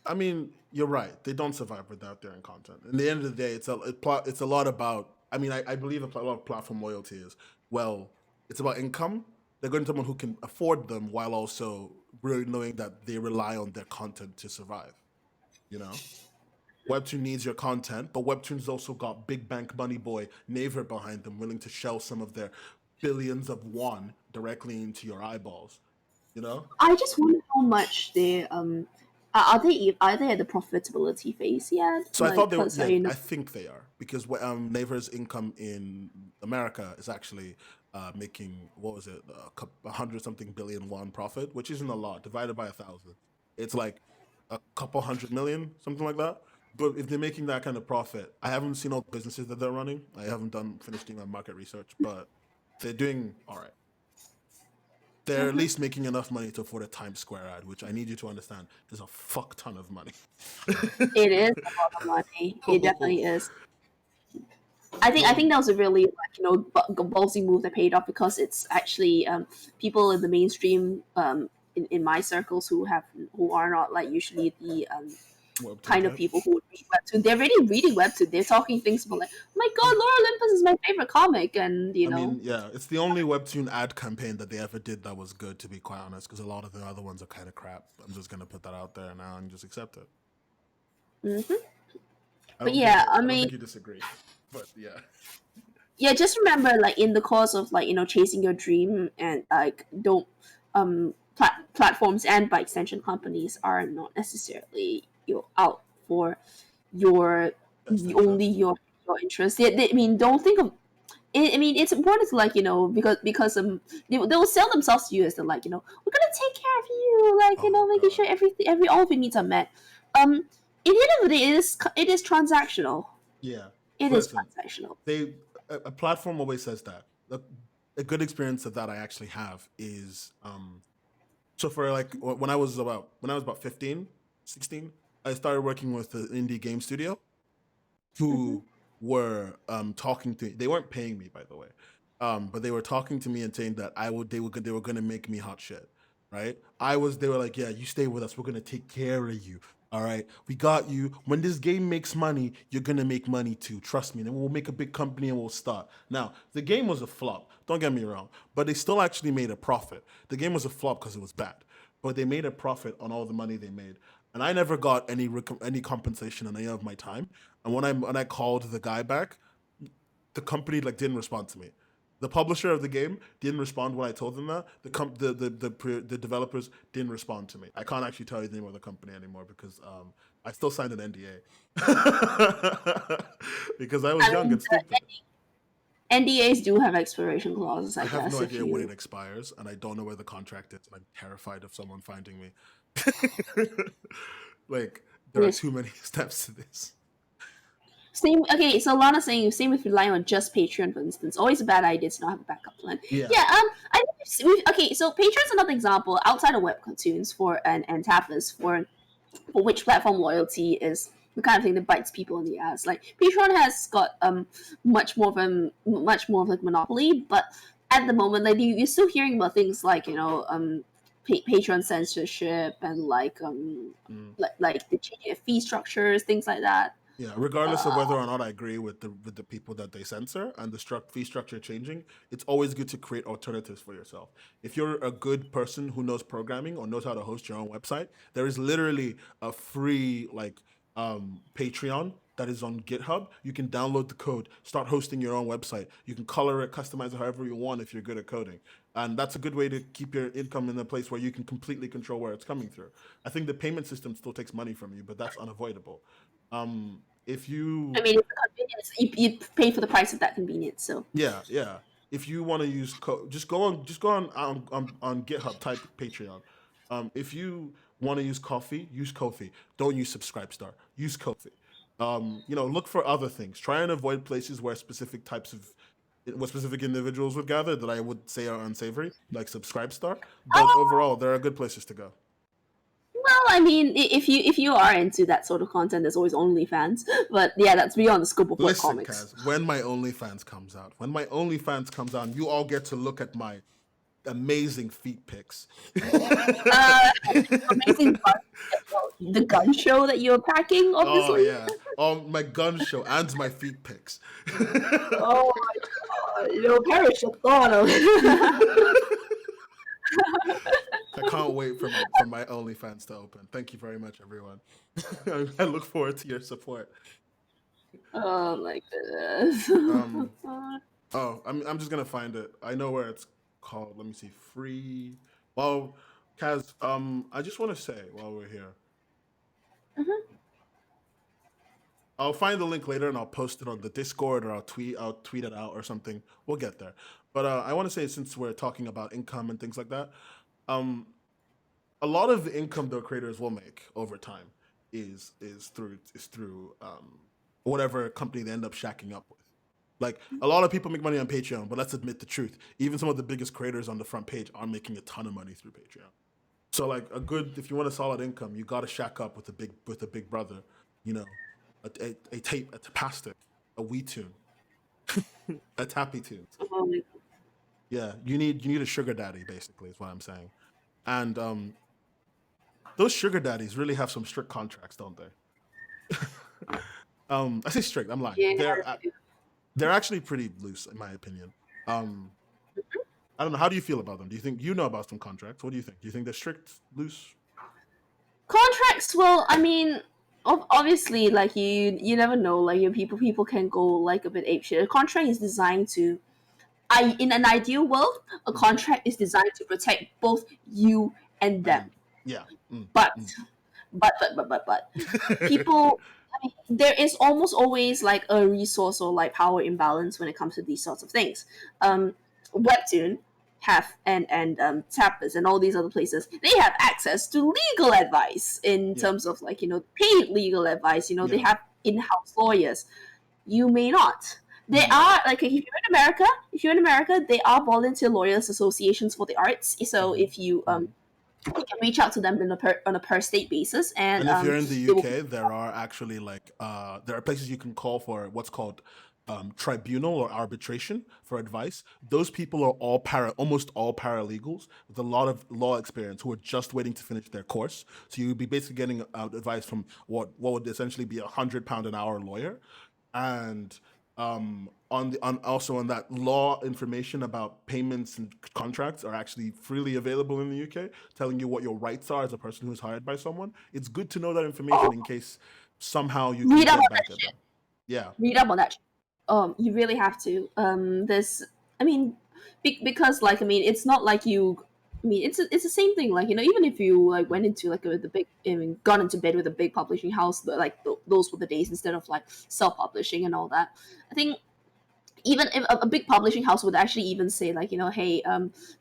I mean you're right. They don't survive without their own content. In the end of the day, it's a lot about. I mean, I believe a lot of platform loyalty is well, it's about income. They're going to someone who can afford them while also really knowing that they rely on their content to survive. You know, Webtoon needs your content, but Webtoon's also got big bank money boy Naver behind them, willing to shell some of their billions of won directly into your eyeballs. You know, I just wonder how much they are they at the profitability phase yet? so I Like, thought they were. cause Yeah, I think they are because Naver's income in America is actually making what was it, 100 something billion won profit, which isn't a lot. Divided by 1,000, it's like a couple 100 million, something like that. But if they're making that kind of profit, I haven't seen all the businesses that they're running. I haven't finished doing my market research, but they're doing all right. They're at least making enough money to afford a Times Square ad, which I need you to understand is a fuck ton of money. it is a lot of money. It definitely is. I think that was a really like ballsy move that paid off because it's actually people in the mainstream in my circles who are not like usually the Webtoon kind of type. people who would read webtoon. They're really reading webtoon. They're talking things about like, oh my god, Laura Olympus is my favorite comic, and I mean, yeah, it's the only Webtoon ad campaign that they ever did that was good, to be quite honest, because a lot of the other ones are kind of crap. I'm just gonna put that out there now and just accept it. hmm. I But don't think yeah, I I don't mean, think you disagree, but yeah, yeah, just remember like in the course of like chasing your dream and like don't platforms and by extension companies are not necessarily out for your best only interest. your interest. I mean, don't think of. I mean, it's important to like because they will sell themselves to you as the like we're gonna take care of you, like Oh making god, sure every all of your needs are met. In the end of the day, it is transactional. yeah. It is Listen, transactional. a platform always says that. a good experience that I actually have is so for like when I was about 15, 16, I started working with an indie game studio who were talking to, they weren't paying me, by the way, but they were talking to me and saying that they were gonna make me hot shit, right? They were like, yeah, you stay with us, we're gonna take care of you. All right, we got you. When this game makes money, you're gonna make money too. Trust me. Then we'll make a big company and we'll start. Now, the game was a flop. Don't get me wrong, but they still actually made a profit. The game was a flop because it was bad, but they made a profit on all the money they made. And I never got any compensation on any of my time. And when I called the guy back, the company like didn't respond to me. The publisher of the game didn't respond when I told them that. The developers didn't respond to me. I can't actually tell you the name of the company anymore because I still signed an NDA because I was young and stupid. NDAs do have expiration clauses. I have guess, no idea when it expires, and I don't know where the contract is. And I'm terrified of someone finding me. Like there are too many steps to this. Same. Okay, so Lana's saying same with relying on just Patreon, for instance. Always a bad idea to not have a backup plan. Yeah. I think okay. So Patreon's another example outside of Webtoons and Tapas for which platform loyalty is the kind of thing that bites people in the ass. Like Patreon has got much more of a monopoly, but at the moment, like you're still hearing about things like Patreon censorship and like the changing of fee structures, things like that. Yeah, regardless of whether or not I agree with the people that they censor and the fee structure changing, it's always good to create alternatives for yourself. If you're a good person who knows programming or knows how to host your own website, there is literally a free Patreon that is on GitHub. You can download the code, start hosting your own website. You can color it, customize it however you want if you're good at coding. And that's a good way to keep your income in a place where you can completely control where it's coming through. I think the payment system still takes money from you, but that's unavoidable. If you, I mean, it's a convenience. You pay for the price of that convenience. So yeah. If you want to use code, just go on GitHub, type Patreon. If you want to use Ko-fi, use Ko-fi. Don't use Subscribestar. Use Ko-fi. Look for other things. Try and avoid places where specific individuals would gather that I would say are unsavory, like Subscribestar. But overall, there are good places to go. Well, I mean, if you are into that sort of content, there's always OnlyFans. But yeah, that's beyond the scope of Listen, webcomics. Kaz, when my OnlyFans comes out, you all get to look at my amazing feet pics. Amazing the gun show that you're packing, obviously. Oh yeah, my gun show and my feet pics. Oh my god, perish the thought of it. I can't wait for my OnlyFans to open. Thank you very much, everyone. I look forward to your support. Oh my goodness. I'm just gonna find it. I know where it's called. Let me see. Free. Well, Kaz, I just want to say while we're here, I'll find the link later and I'll post it on the Discord or I'll tweet it out or something. We'll get there. But I want to say, since we're talking about income and things like that, a lot of the income the creators will make over time is through whatever company they end up shacking up with. Like a lot of people make money on Patreon, but let's admit the truth. Even some of the biggest creators on the front page are making a ton of money through Patreon. So like if you want a solid income, you got to shack up with a big brother, a Tapastic, a Webtoon, a Tappy Tunes. Yeah, you need a sugar daddy, basically, is what I'm saying. And those sugar daddies really have some strict contracts, don't they? I say strict, I'm lying. Yeah, they're actually pretty loose, in my opinion. I don't know. How do you feel about them? Do you think you know about some contracts? What do you think? Do you think they're strict, loose? Contracts, well, I mean, obviously, like you never know. Like people can go like a bit apeshit. A contract is designed to, in an ideal world, a contract is designed to protect both you and them. Yeah. But people, I mean, there is almost always like a resource or like power imbalance when it comes to these sorts of things. Webtoon have and Tapas and all these other places, they have access to legal advice in terms of like paid legal advice. They have in-house lawyers. You may not. They are like if you're in America, they are volunteer lawyers associations for the arts. So Mm-hmm. if you can reach out to them on a per state basis, and And if you're in the they will. UK, there are actually there are places you can call for what's called tribunal or arbitration for advice. Those people are almost all paralegals with a lot of law experience who are just waiting to finish their course. So you would be basically getting advice from what would essentially be £100 an hour lawyer, and on that, law information about payments and contracts are actually freely available in the UK, telling you what your rights are as a person who's hired by someone. It's good to know that information in case somehow you can Read up on get that back at shit. them. Yeah. Read up on that shit. You really have to. There's, I mean, because like I mean, it's not like you. I mean, it's the same thing. Like even if you like went into like the big, I mean, got into bed with a big publishing house, but like those were the days instead of like self publishing and all that. I think even if a big publishing house would actually even say like hey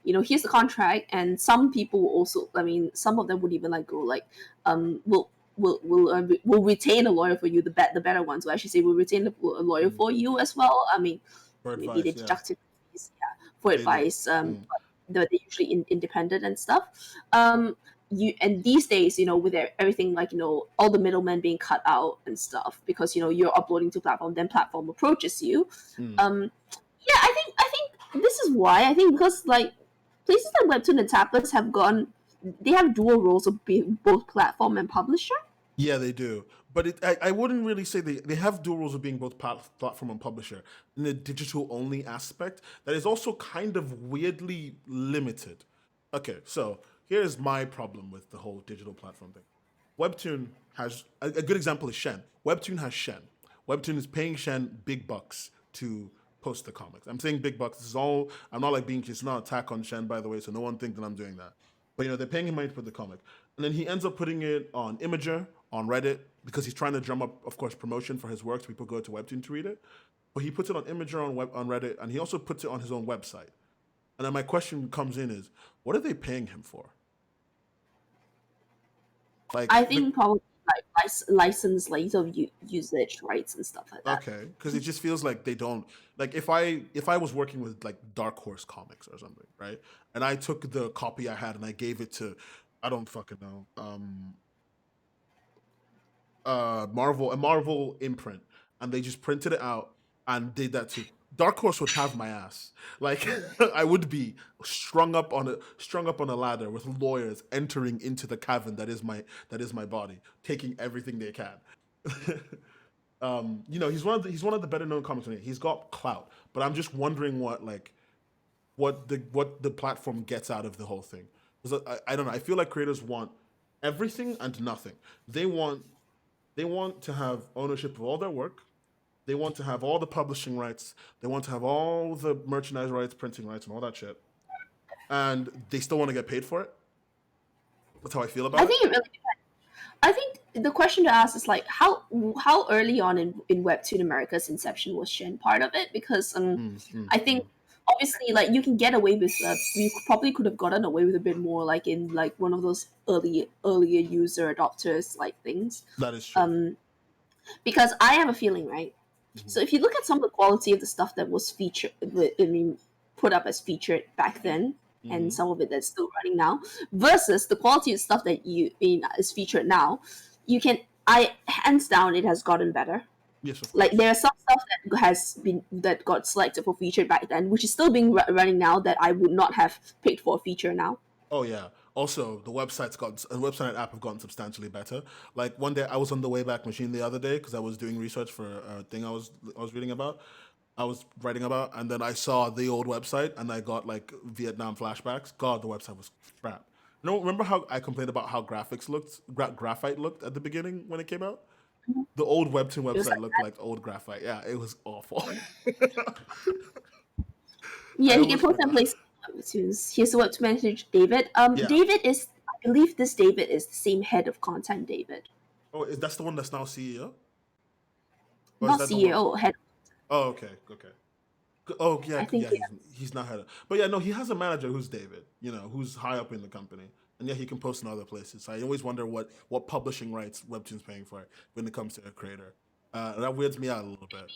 here's the contract, and some people will also, I mean, some of them would even like go like we'll retain a lawyer for you. The better ones will actually say we'll retain a lawyer Mm. for you as well. I mean, For maybe they advice, yeah. deducted fees, yeah, for They do. advice. Mm. But they're usually independent and stuff. You and these days, with everything like all the middlemen being cut out and stuff, because you're uploading to platform, then platform approaches you. Mm. Yeah, I think this is why. I think because like places like Webtoon and Tapas have gone, they have dual roles of being both platform and publisher. Yeah, they do. But I wouldn't really say they have dual roles of being both platform and publisher in the digital only aspect that is also kind of weirdly limited. Okay, so here's my problem with the whole digital platform thing. Webtoon has a good example is Shen. Webtoon has Shen. Webtoon is paying Shen big bucks to post the comics. I'm saying big bucks. This is all. I'm not like being. It's not an attack on Shen, by the way. So no one think that I'm doing that. But they're paying him money to put the comic, and then he ends up putting it on Imager, on Reddit, because he's trying to drum up, of course, promotion for his work, so people go to Webtoon to read it. But he puts it on Imager on Reddit, and he also puts it on his own website. And then my question comes in is, what are they paying him for? Like, I think probably like license later usage rights and stuff like that. okay, because it just feels like they don't like if I was working with like Dark Horse Comics or something, right? And I took the copy I had and I gave it to, I don't fucking know, a Marvel imprint, and they just printed it out and did that too. Dark Horse would have my ass. Like I would be strung up on a ladder with lawyers entering into the cavern that is my body, taking everything they can. He's one of the better known comics. He's got clout, but I'm just wondering what the platform gets out of the whole thing. Because I don't know. I feel like creators want everything and nothing. They want to have ownership of all their work. They want to have all the publishing rights. They want to have all the merchandise rights, printing rights, and all that shit. And they still want to get paid for it. That's how I feel about I it. think it really depends. I think the question to ask is like how early on in Webtoon America's inception was Shen part of it? Because I think obviously like you can get away with you probably could have gotten away with a bit more like in like one of those earlier user adopters like things. That is true. Because I have a feeling, right? Mm-hmm. So if you look at some of the quality of the stuff that was featured, I mean, put up as featured back then, and some of it that's still running now, versus the quality of stuff that is featured now, I hands down it has gotten better. Yes, of course. Like there are some stuff that got selected for featured back then, which is still being running now that I would not have picked for a feature now. Oh yeah. Also, the website and app have gotten substantially better. Like one day, I was on the Wayback Machine the other day because I was doing research for a thing I was reading about. I was writing about, and then I saw the old website, and I got like Vietnam flashbacks. God, the website was crap. Remember how I complained about how graphite looked at the beginning when it came out? The old Webtoon website looked like old graphite. Yeah, it was awful. Yeah, I he can almost post and forgot. place Webtoons. Here's what to message David. Yeah. David is, I believe this David is the same head of content David. Oh, that's the one that's now CEO? Or is Not that the one? CEO, head. Oh, okay, okay. Oh yeah, I think yeah. He's not had it, but yeah, no, he has a manager who's David. Who's high up in the company, and yeah, he can post in other places. So I always wonder what publishing rights Webtoon's paying for when it comes to a creator. That weirds me out a little bit.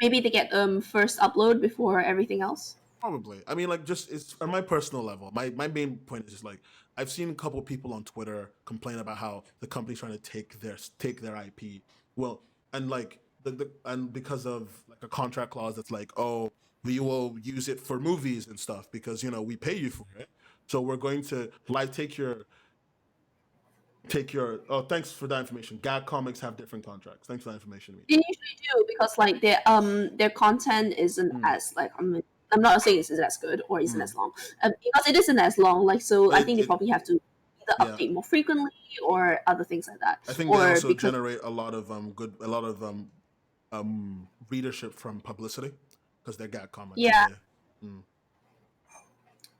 Maybe they get first upload before everything else. Probably. I mean, like, just it's on my personal level. My main point is just like I've seen a couple people on Twitter complain about how the company's trying to take their IP. Well, and like and because of like a contract clause that's like, oh, we will use it for movies and stuff because we pay you for it. So we're going to like take your. Oh, thanks for that information. Gag comics have different contracts. Thanks for that information, They Mitra. usually do because like their content isn't Mm, as like I'm not saying this is as good or isn't mm. as long because it isn't as long. Like so, I It, think they it probably have to either yeah. update more frequently or other things like that. I think they Or also because generate a lot of readership from publicity because they're gag comics. yeah. Mm.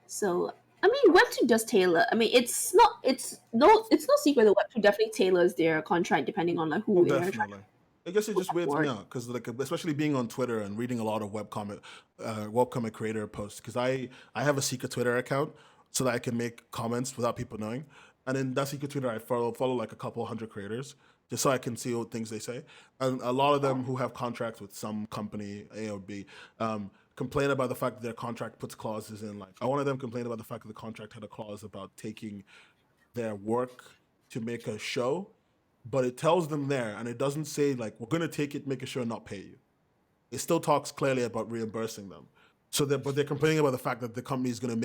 So I mean, Webtoon does tailor. I mean, it's no secret that Webtoon definitely tailors their contract depending on like Oh, who they're trying definitely. I guess it to just weirds me afford. out because, like, especially being on Twitter and reading a lot of webcomic creator posts. Because I have a secret Twitter account so that I can make comments without people knowing. And in that secret Twitter, I follow like a couple hundred creators just so I can see what things they say. And a lot of them who have contracts with some company A or B complain about the fact that their contract puts clauses in. Like, one of them complained about the fact that the contract had a clause about taking their work to make a show, but it tells them there, and it doesn't say like we're gonna take it, make a show, and not pay you. It still talks clearly about reimbursing them. But they're complaining about the fact that the company is gonna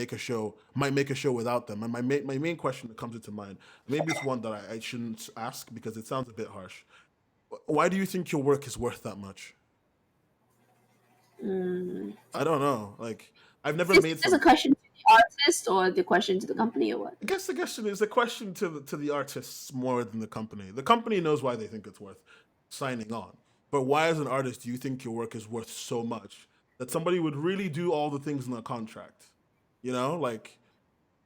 might make a show without them. And my main question that comes into mind, maybe it's one that I shouldn't ask because it sounds a bit harsh. Why do you think your work is worth that much? Mm. I don't know. Like I've never Is made this a some. question to the artist or the question to the company or what? I guess the question is a question to the artists more than the company. The company knows why they think it's worth signing on, but why, as an artist, do you think your work is worth so much that somebody would really do all the things in a contract? Like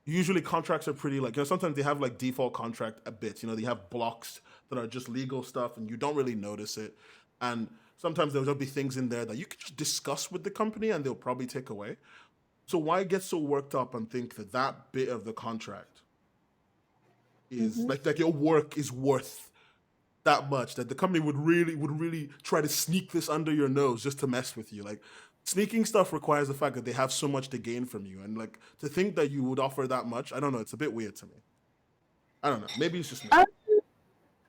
usually contracts are pretty like sometimes they have like default contract a bit. They have blocks that are just legal stuff and you don't really notice it, and sometimes there'll be things in there that you can just discuss with the company and they'll probably take away. So why get so worked up and think that that bit of the contract is Hmm. like your work is worth that much that the company would really try to sneak this under your nose just to mess with you? Like sneaking stuff requires the fact that they have so much to gain from you, and like to think that you would offer that much, I don't know, it's a bit weird to me. I don't know, maybe it's just me. Um,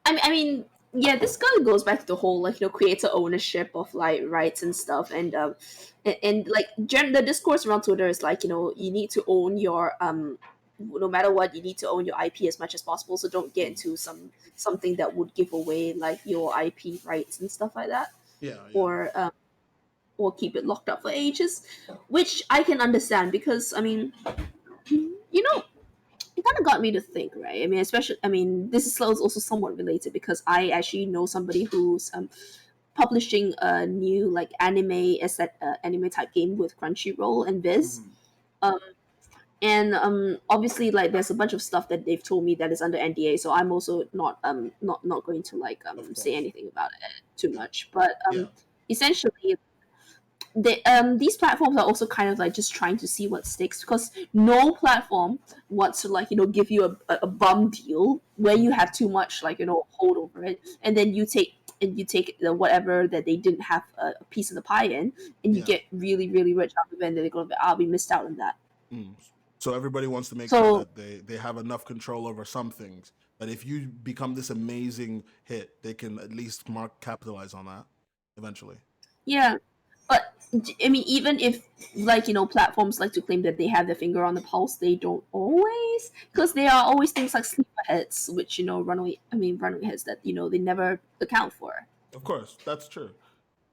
I mean, yeah, this kind of goes back to the whole like creator ownership of like rights and stuff, and like the discourse around Twitter is like you need to own your no matter what you need to own your IP as much as possible. So don't get Mm. into something that would give away like your IP rights and stuff like that, Yeah, yeah. or keep it locked up for ages, which I can understand because I mean it kind of got me to think, right? I mean, especially, I mean, this is also somewhat related because I actually know somebody who's publishing a new like anime type game with Crunchyroll and Viz. Hmm. Um, and obviously, like, there's a bunch of stuff that they've told me that is under NDA, so I'm also not going to like Of say course. anything about it too much. But Yeah. essentially, these platforms are also kind of like just trying to see what sticks because no platform wants to like give you a bum deal where you Hmm. have too much like hold over it, and then you take the whatever that they didn't have a piece of the pie in, and you Yeah. get really really rich out of it, and then they go, "I'll be missed out on that." Mm. So everybody wants to make sure So that they have enough control over some things that if you become this amazing hit, they can at least capitalize on that eventually. yeah, but I mean, even if like platforms like to claim that they have their finger on the pulse, they don't always, because Yeah, there are always things like sleeper hits, which runaway hits that they never account for. of course, that's true.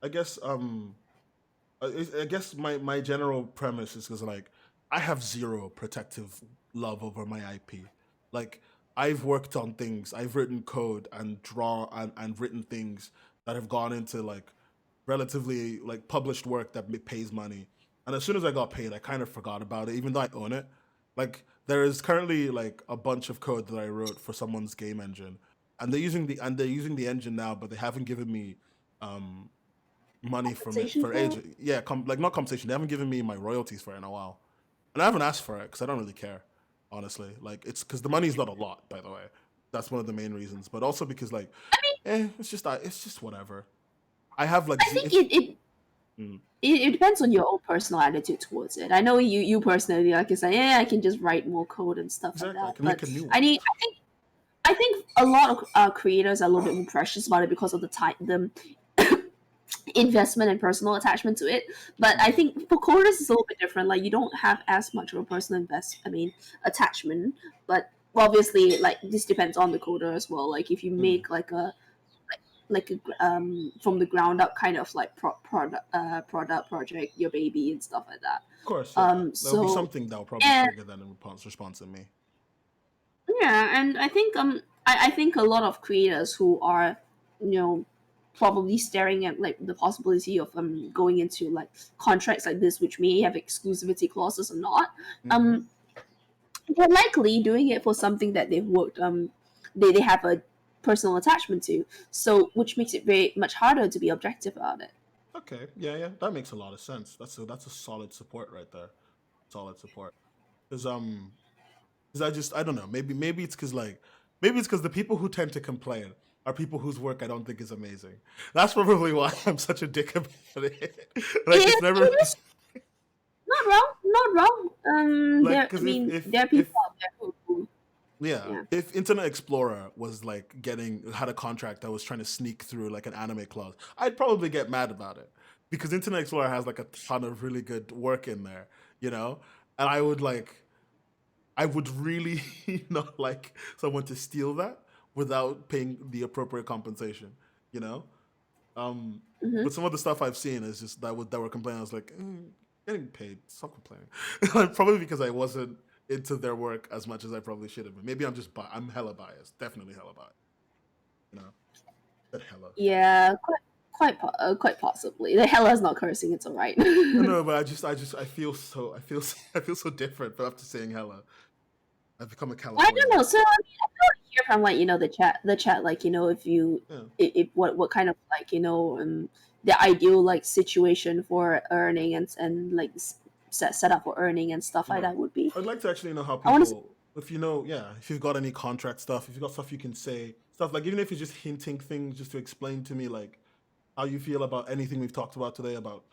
I guess I guess my general premise is because like I have zero protective love over my IP. Like I've worked on things, I've written code and and written things that have gone into like relatively like published work that pays money. And as soon as I got paid, I kind of forgot about it, even though I own it. Like there is currently like a bunch of code that I wrote for someone's game engine, and they're using the engine now, but they haven't given me um money from it Compensation for for it? age. Yeah, like not compensation. They haven't given me my royalties for it in a while, and I haven't asked for it because I don't really care, honestly. Like it's because the money's not a lot, by the way. That's one of the main reasons, but also because like it's just whatever. I have like I think it Mm. it depends on your own personal attitude towards it. I know you personally like you say, yeah, I can just write more code and stuff like Exactly. I that. can But make a new I one. need I think a lot of creators are a little bit more precious about it because of the time, the investment and personal attachment to it. But I think for coders it's a little bit different. Like you don't have as much of a personal attachment. But obviously, like this depends on the coder as well. Like if you make like a from the ground up kind of like product project, your baby and stuff like that. Of course, yeah. There'll be So something that'll probably and trigger that in response in me. yeah, and I think I think a lot of creators who are, you know, probably staring at like the possibility of going into like contracts like this, which may have exclusivity clauses or not, Mm-hmm. um, they're likely doing it for something that they've worked they have a personal attachment to. So which makes it very much harder to be objective about it. Okay, yeah, that makes a lot of sense. That's a solid support right there. Solid support. Because I don't know. Maybe it's because the people who tend to complain are people whose work I don't think is amazing. That's probably why I'm such a dick about it. Like it's never It is not wrong, not wrong. like There, I because mean, there are if people out there who yeah, yeah. if Internet Explorer was like had a contract that was trying to sneak through like an anime clause, I'd probably get mad about it because Internet Explorer has like a ton of really good work in there, you know, and I would really not like someone to steal that without paying the appropriate compensation, you know. Um, Mm-hmm. but some of the stuff I've seen is just that were complaining. I was like, getting paid, stop complaining. Probably because I wasn't into their work as much as I probably should have been. Maybe I'm hella biased, definitely hella biased. You know, that hella. Yeah, quite possibly. The hell is not cursing. It's all right. No, but I feel I feel so different after saying hella. I've become a I don't Californian. know. So I mean, I don't hear from like the chat like if you Yeah. if what kind of like the ideal like situation for earning and like set up for earning and stuff like Right. that would be. I'd like to actually know how I want to. people, if you know, yeah, if you've got any contract stuff, if you've got stuff you can say, stuff like even if you're just hinting things, just to explain to me like how you feel about anything we've talked about today, about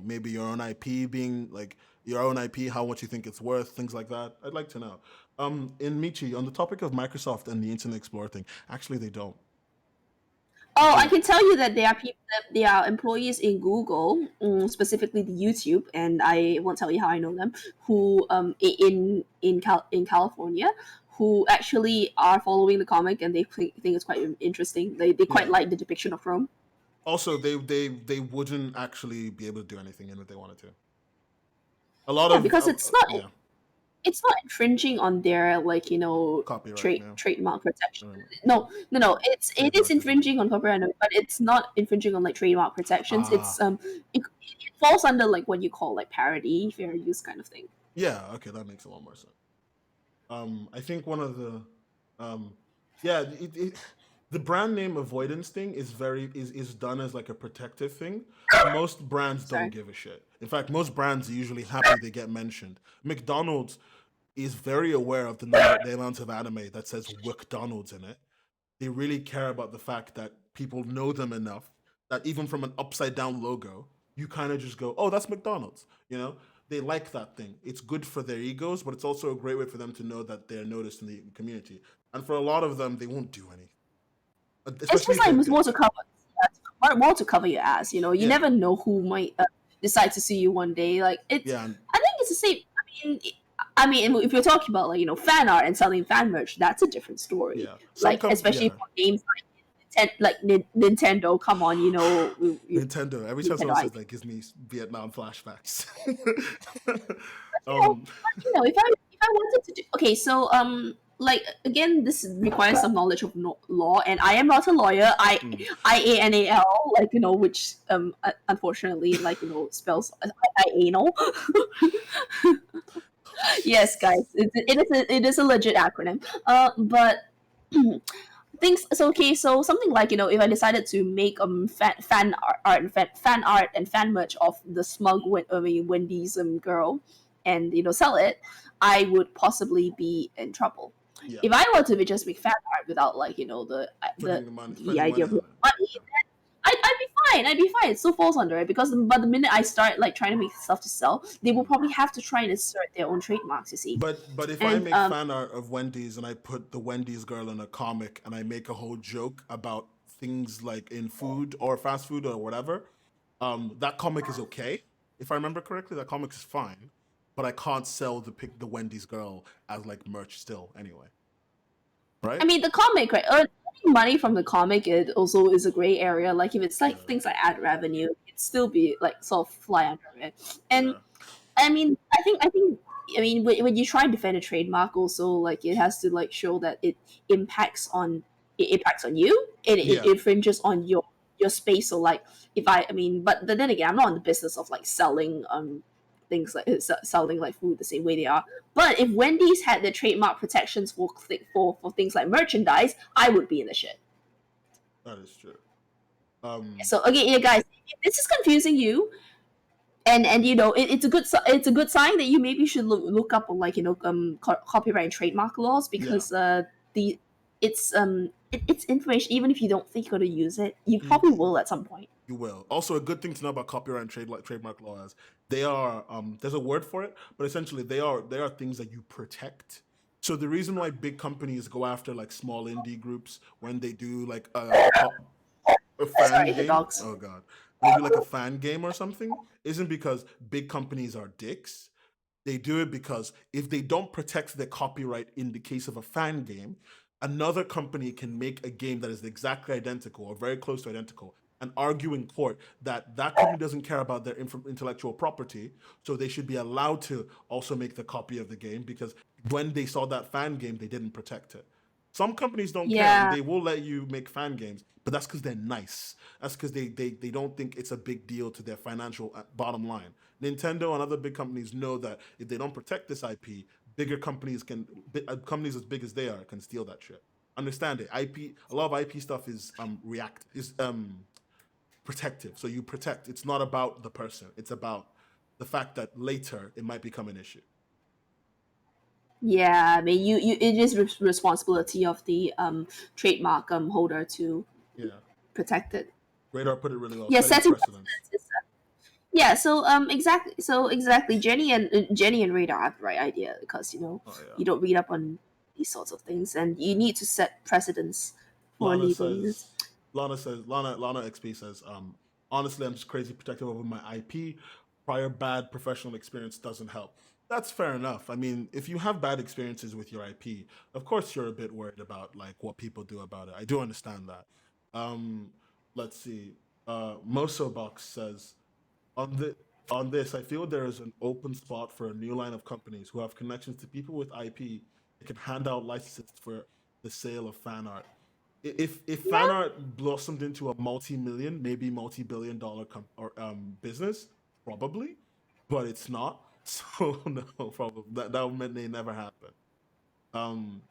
maybe your own IP being like your own IP, how much you think it's worth, things like that. I'd like to know. In Michi, on the topic of Microsoft and the Internet Explorer thing, actually they don't. Oh, I They can tell you that there are people that they are employees in Google, specifically the YouTube, and I won't tell you how I know them. Who in California, who actually are following the comic and they think it's quite interesting. They quite yeah. like the depiction of Rome. Also, they wouldn't actually be able to do anything in if they wanted to. A lot Yeah, of because yeah, it's not infringing on their like copyright. Yeah, trademark protection. Um, No, it is trademark as well. infringing on copyright, but it's not infringing on like trademark protections. Ah, It falls under like what you call like parody, fair use kind of thing. yeah. Okay, that makes a lot more sense. I think one of the, yeah, the brand name avoidance thing is done as like a protective thing. Most brands don't Sorry. give a shit. In fact, most brands are usually happy they get mentioned. McDonald's is very aware of the amount of anime that says McDonald's in it. They really care about the fact that people know them enough that even from an upside down logo, you kind of just go, "Oh, that's McDonald's." You know, they like that thing. It's good for their egos, but it's also a great way for them to know that they're noticed in the community. And for a lot of them, they won't do anything, It's especially just if like they're it's good. more to cover your ass. You Yeah, never know who might decide to see you one day. Like it's, yeah, and I think it's the same. I mean, if you're talking about like fan art and selling fan merch, that's a different story. yeah. Like especially Yeah, for games like Nintendo. Come on, Nintendo. Every time Nintendo someone says IP. that, gives me Vietnam flashbacks. you know, um, if I wanted to do okay, so like again, this requires some knowledge of law, and I am not a lawyer. mm, IANAL, like which unfortunately spells anal. Yes, guys, it is a legit acronym. But things so okay, so something like if I decided to make fan art and fan merch of the smug Wendy's girl and sell it, I would possibly be in trouble. Yeah. If I were to just make fan art without like Putting the money, the spending idea money of on it. money, I'd be fine. I'd be fine. It still falls under it because but the minute I start like trying to make stuff to sell, they will probably have to try and insert their own trademarks. You see, But if I and make fan art of Wendy's and I put the Wendy's girl in a comic and I make a whole joke about things like in food or fast food or whatever, that comic is okay. If I remember correctly, that comic is fine. But I can't sell the Wendy's girl as like merch still anyway, I right? mean the comic, right? Earning money from the comic it also is a gray area. Like if it's like Yeah, things like ad revenue, it'd still be like sort of fly under it. And yeah, I mean, I mean, when you try and defend a trademark, also like it has to like show that it impacts on you, and it yeah. infringes on your space. So like, if I mean, but then again, I'm not in the business of like selling things like selling like food the same way they are. But if Wendy's had the trademark protections for things like merchandise, I would be in the shit. That is true. Um, So again, yeah, guys, if this is confusing you, and it's a good sign that you maybe should look up on like copyright and trademark laws yeah. because the it's information. Even if you don't think you're going to use it, you You, probably will at some point. You will. Also, a good thing to know about copyright and trademark law is they are there's a word for it, but essentially they are things that you protect. So the reason why big companies go after like small indie groups when they do like a fan Sorry, the game, dogs. oh god, when they do like a fan game or something, isn't because big companies are dicks. They do it because if they don't protect their copyright in the case of a fan game, another company can make a game that is exactly identical or very close to identical and argue in court that that company doesn't care about their intellectual property, so they should be allowed to also make the copy of the game because when they saw that fan game, they didn't protect it. Some companies don't care and Yeah, they will let you make fan games, but that's because they're nice. That's because they don't think it's a big deal to their financial bottom line. Nintendo and other big companies know that if they don't protect this IP, bigger companies companies as big as they are can steal that shit. Understand it. IP, a lot of IP stuff is protective. So you protect. It's not about the person. It's about the fact that later it might become an issue. yeah. I mean, you it is responsibility of the trademark holder to Yeah. protect it. Radar put it really well. Yeah, Setting setting precedence. precedents is yeah. So exactly, Jenny and Radar have the right idea because Oh yeah. you don't read up on these sorts of things, and you need to set precedents for Lana legal reasons. says, Lana XP says, honestly, I'm just crazy protective over my IP. Prior bad professional experience doesn't help. That's fair enough. I mean, if you have bad experiences with your IP, of course you're a bit worried about like what people do about it. I do understand that. Um, let's see. Moso Box says, on the on this, I feel there is an open spot for a new line of companies who have connections to people with IP that can hand out licenses for the sale of fan art. If fan Yeah, art blossomed into a multi-million, maybe multi-billion dollar business, probably, but it's not. So no, probably that may never happen. Um,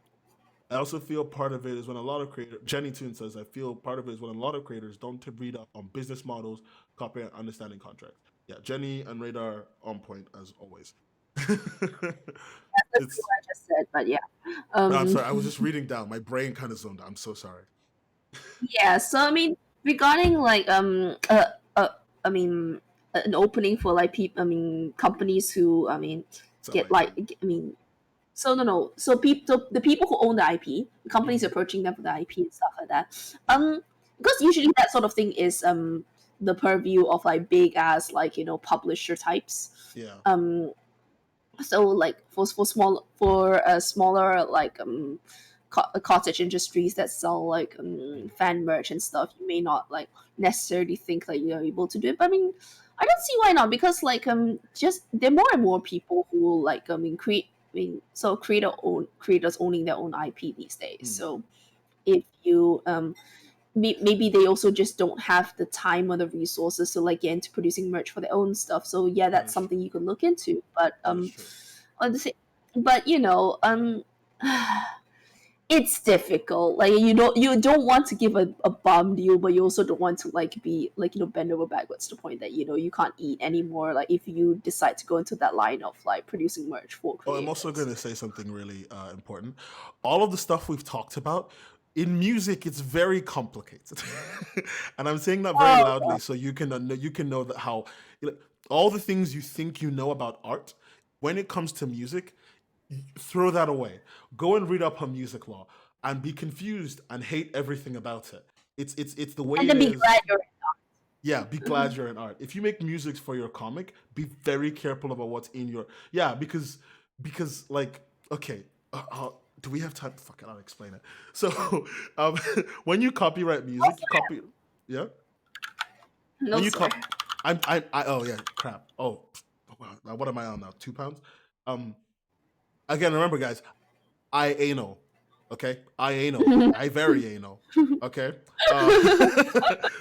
I also feel part of it is when a lot of creators, Jenny Toon says, I feel part of it is when a lot of creators don't read up on business models, copy, and understanding contracts. Yeah, Jenny and Radar on point as always. that's what It's, I just said, but yeah. I'm Um, sorry, I was just reading down. My brain kind of zoned out. I'm so sorry. yeah. So I mean, regarding like I mean, an opening for like people. I mean, companies who Sell get like IP. I mean So no. So people, the people who own the IP, the companies Hmm. approaching them for the IP and stuff like that. Because usually that sort of thing is the purview of like big ass like publisher types. Yeah. Um, so like for smaller like cottage industries that sell like Mm. fan merch and stuff, you may not like necessarily think that you're able to do it. But I mean, I don't see why not because like just there are more and more people who will like create. I mean, so creators owning their own IP these days. Mm. So if you maybe they also just don't have the time or the resources to like get into producing merch for their own stuff. So yeah, That that's is something true. you could look into. But That is true. on the same, but it's difficult. Like you don't want to give a bum deal, but you also don't want to like be like bend over backwards to the point that you can't eat anymore. Like if you decide to go into that line of like producing merch for Oh, I'm also creators. going to say something really important. All of the stuff we've talked about in music, it's very complicated, and I'm saying that very Oh loudly so you can know that how you know, all the things you think you know about art, when it comes to music, throw that away. Go and read up on music law and be confused and hate everything about it. It's the way and it then be is. glad you're Yeah, be Mhm. glad you're in art. If you make music for your comic, be very careful about what's in your. Yeah, because like okay, do we have time? Fuck it, I'll explain it. So, um, when you copyright No music, you sir. copy. Yeah, No when you sir. cop, oh yeah, crap. Oh, wow, what am I on now? £2. Um, again, remember, guys, I anal. Okay, I anal. I very anal. Okay. But,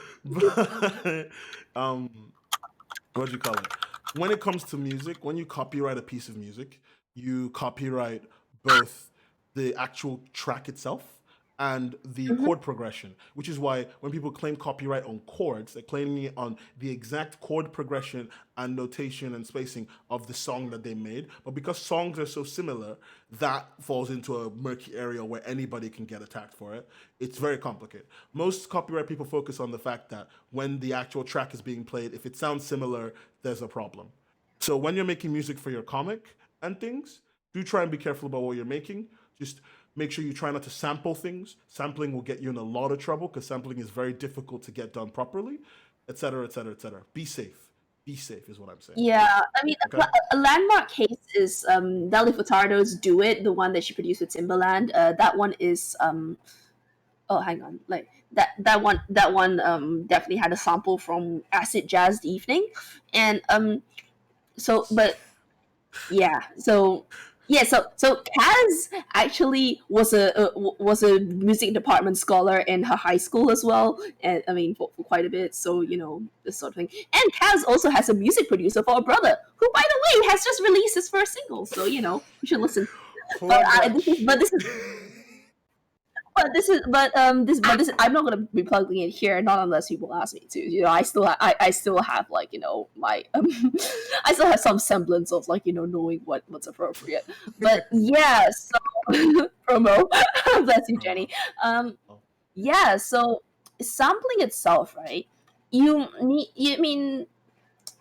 what do you call it? When it comes to music, when you copyright a piece of music, you copyright both the actual track itself and the Mhm. chord progression, which is why when people claim copyright on chords, they're claiming it on the exact chord progression and notation and spacing of the song that they made. But because songs are so similar, that falls into a murky area where anybody can get attacked for it. It's very complicated. Most copyright people focus on the fact that when the actual track is being played, if it sounds similar, there's a problem. So when you're making music for your comic and things, do try and be careful about what you're making. Just make sure you try not to sample things. Sampling will get you in a lot of trouble because sampling is very difficult to get done properly, etc., etc., etc. Be safe. Be safe is what I'm saying. Yeah, I mean, Okay. a landmark case is Nelly Furtado's "Do It," the one that she produced with Timbaland. That one is oh, hang on, like that one definitely had a sample from Acid Jazz Evening, and so but yeah, so Kaz actually was a music department scholar in her high school as well, and I mean for quite a bit. So this sort of thing. And Kaz also has a music producer for a brother, who by the way has just released his first single. So you should listen. But Plug that shit. this I'm not gonna be plugging it here, not unless people ask me to. I still have like my I still have some semblance of like knowing what's appropriate. But yeah, so promo. Bless you, Jenny. Promo. Um, Oh, yeah, so sampling itself, right? I mean,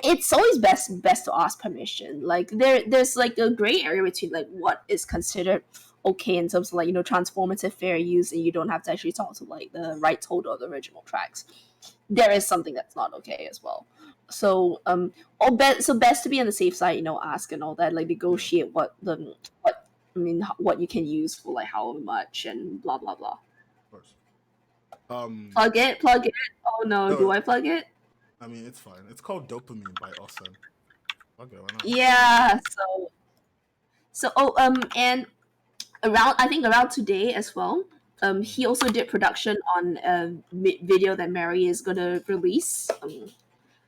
it's always best to ask permission. Like there's like a gray area between like what is considered okay in terms of like transformative fair use, and you don't have to actually talk to like the rights holder of the original tracks. There is something that's not okay as well. So best to be on the safe side, ask and all that, like yeah, negotiate what what you can use for like how much and blah blah blah. of course. Um, Plug it. Oh no, do no, I plug it? I mean it's fine. It's called Dopamine by Osen. Okay, why not? Yeah. And around I think around today as well. He Mm, also did production on a video that Mary is gonna release.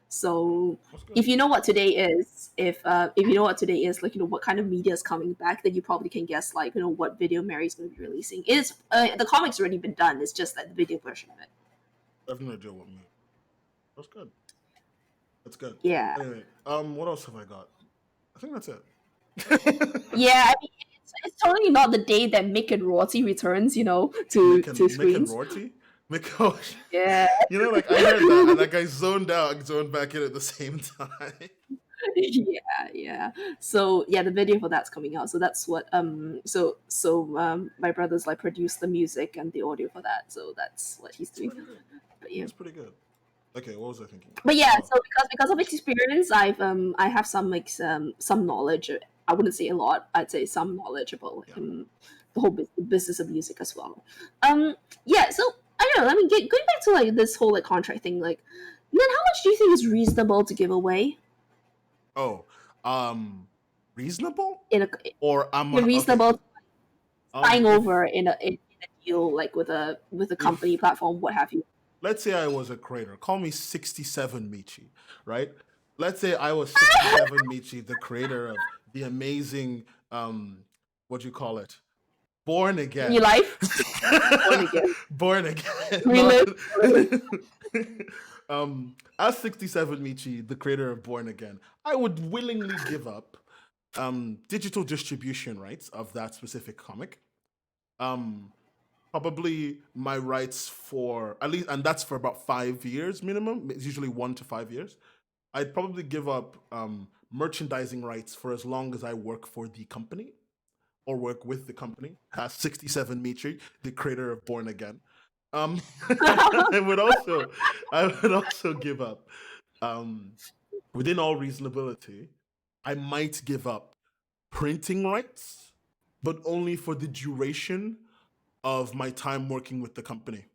So that's good. if you know what today is, if you know what today is, like what kind of media is coming back, then you probably can guess like what video Mary's gonna be releasing. It's the comic's already been done. It's just like the video version of it. I have no idea what me. That's good. That's good. Yeah, Anyway, what else have I got? I think that's it. yeah. I mean, it's totally not the day that Mick and Rorty returns, to Mick and screens. Rorty? Mick, oh, Yeah. like I heard that and like I zoned out and zoned back in at the same time. Yeah. So yeah, the video for that's coming out. So that's what my brother's like produced the music and the audio for that. So that's what he's It's doing. pretty good. But yeah. It's pretty good. Okay, what was I thinking? But yeah, Oh, so because of experience, I have some like some knowledge. I wouldn't say a lot. I'd say some knowledge about like yeah. the whole business of music as well. Um yeah, so I don't know. Let me get going back to like this whole like contract thing. Like, then how much do you think is reasonable to give away Oh, reasonable? in a Or I'm okay. reasonable buying If over in a deal like with a company if platform, what have you. let's say I was a creator, call me 67 Michi, right? Let's say I was 67 Michi, the creator of the amazing what do you call it? Born again. Your life? Born again. Born again. Relive. As 67 Michi, the creator of Born Again, I would willingly give up digital distribution rights of that specific comic. Probably my rights for at least, and that's for about 5 years minimum. It's usually 1 to 5 years. I'd probably give up merchandising rights for as long as I work for the company or work with the company. As 67 Mitri, the creator of Born Again. I would also give up, within all reasonability, I might give up printing rights, but only for the duration of my time working with the company.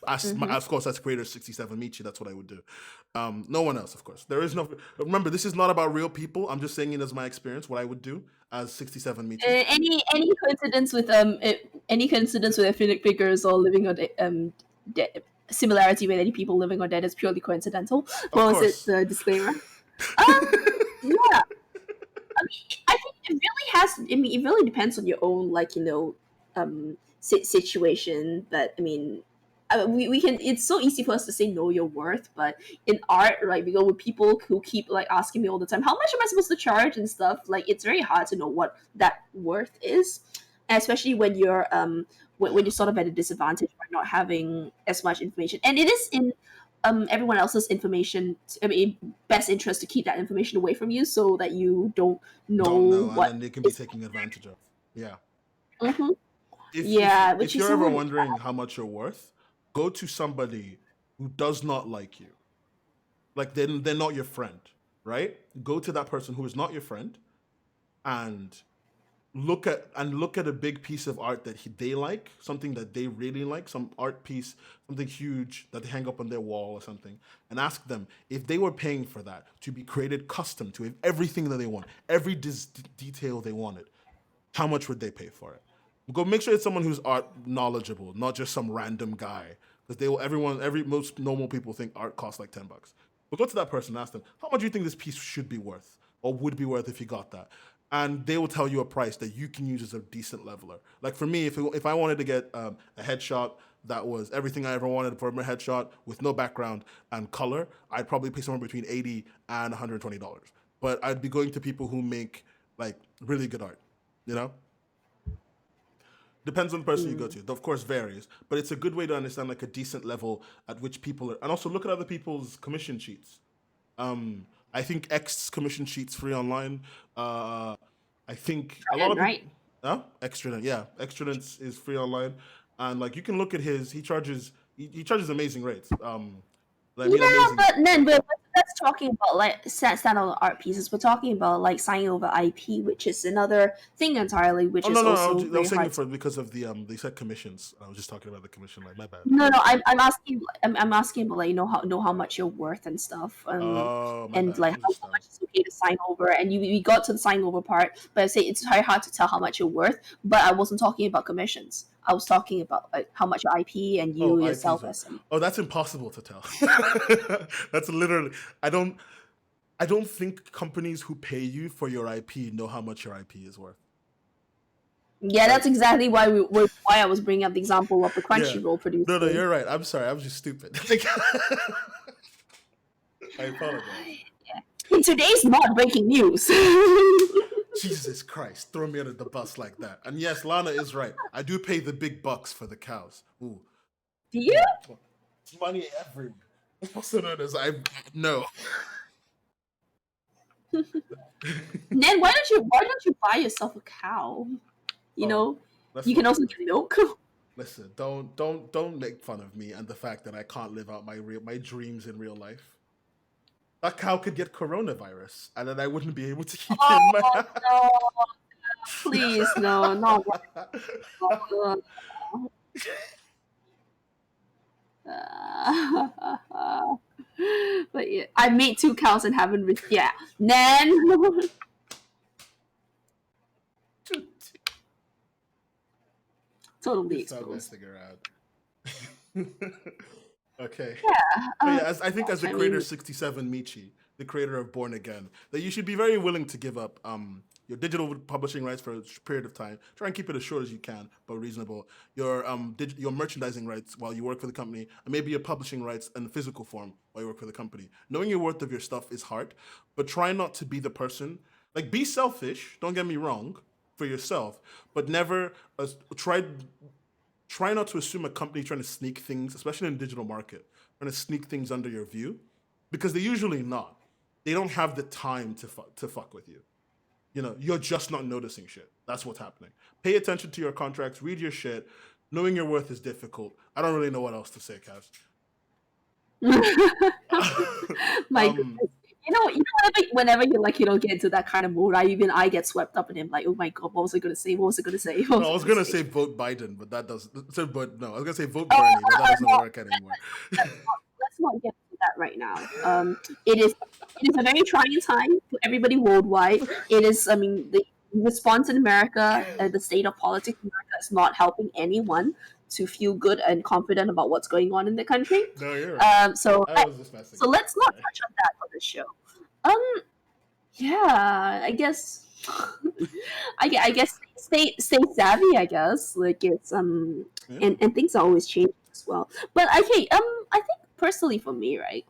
Of course, as creator 67 Michi, that's what I would do. No one else, of course. There is no. Remember, this is not about real people. I'm just saying it as my experience, what I would do as 67 Michi. Any coincidence with ethnic figures or living on similarity with any people living or dead is purely coincidental. What was it? The disclaimer. Yeah. I think it really has. I mean, it really depends on your own, situation. But I mean, we can. It's so easy for us to say know your worth, but in art, right? We go with people who keep asking me all the time, how much am I supposed to charge and stuff. It's very hard to know what that worth is, and especially when you're when you're sort of at a disadvantage by not having as much information, and it is in everyone else's information. I mean, best interest to keep that information away from you so that you don't know what. And then they can be taking advantage of. Yeah. Mm-hmm. If you're ever wondering how much you're worth, go to somebody who does not like you. They're not your friend, right? Go to that person who is not your friend, and look at a big piece of art that they like, something that they really like, some art piece, something huge that they hang up on their wall or something, and ask them if they were paying for that to be created custom to everything that they want, every detail they wanted, how much would they pay for it? Go make sure it's someone who's art knowledgeable, not just some random guy, because most normal people think art costs like $10. But go to that person and ask them, how much do you think this piece should be worth or would be worth if you got that? And they will tell you a price that you can use as a decent leveler. Like for me, if I wanted to get a headshot that was everything I ever wanted for a headshot with no background and color, I'd probably pay somewhere between $80 and $120. But I'd be going to people who make really good art, you know? Depends on the person you go to. Of course, varies, but it's a good way to understand a decent level at which people are, and also look at other people's commission sheets. I think X's commission sheets free online. I think a lot of people, right? Extradent is free online, and you can look at his. He charges amazing rates. But then that's talking about standalone art pieces. We're talking about signing over IP, which is another thing entirely. Which is also I was saying because of the they said commissions. I was just talking about the commission. My bad. No, I'm asking. I'm asking about know how much you're worth and stuff, and how much it's okay to sign over. And we got to the sign over part, but I say it's very hard to tell how much you're worth. But I wasn't talking about commissions. I was talking about how much IP and you yourself as. That's impossible to tell. That's literally. I don't think companies who pay you for your IP know how much your IP is worth. Yeah, that's exactly why I was bringing up the example of the Crunchyroll producer. No, you're right. I'm sorry. I was just stupid. I apologize. Yeah. In today's not breaking news. Jesus Christ, throw me under the bus like that. And yes, Lana is right. I do pay the big bucks for the cows. Ooh. Do you? Money everywhere. Also known as no. Then why don't you buy yourself a cow? You know, you can also get milk. Listen, don't make fun of me and the fact that I can't live out my dreams in real life. That cow could get coronavirus, and then I wouldn't be able to keep it in my house. No, please, no. But yeah, I made 2 cows and haven't. Yeah, then. Totally exposed. Stop messing around. Okay. Yeah. But yeah, I think as Gosh, the I creator mean, 67 Michi, the creator of Born Again, that you should be very willing to give up your digital publishing rights for a period of time. Try and keep it as short as you can, but reasonable. Your your merchandising rights while you work for the company, and maybe your publishing rights in physical form while you work for the company. Knowing your worth of your stuff is hard, but try not to be the person. Like, be selfish. Don't get me wrong, for yourself, but never try not to assume a company trying to sneak things, especially in the digital market, trying to sneak things under your view, because they're usually not. They don't have the time to fuck with you. You know, you're just not noticing shit. That's what's happening. Pay attention to your contracts, read your shit. Knowing your worth is difficult. I don't really know what else to say, Kaz. my goodness. Whenever you like, get into that kind of mood, I get swept up in him. Like, oh my god, what was I gonna say? What was I gonna say? What No, was I I was gonna gonna say? say vote Biden, but that doesn't. So, but no, I was gonna say vote Oh, Bernie, but that doesn't no, work anymore. let's not get into that right now. It is a very trying time for everybody worldwide. It is, I mean, the response in America, the state of politics in America is not helping anyone to feel good and confident about what's going on in the country. No, you're right. So I was just messing so with let's you. not Sorry. touch on that for this show. Um, yeah, I guess. I guess stay savvy. I guess like it's Yeah. and things are always changing as well. But okay, I think personally for me, right?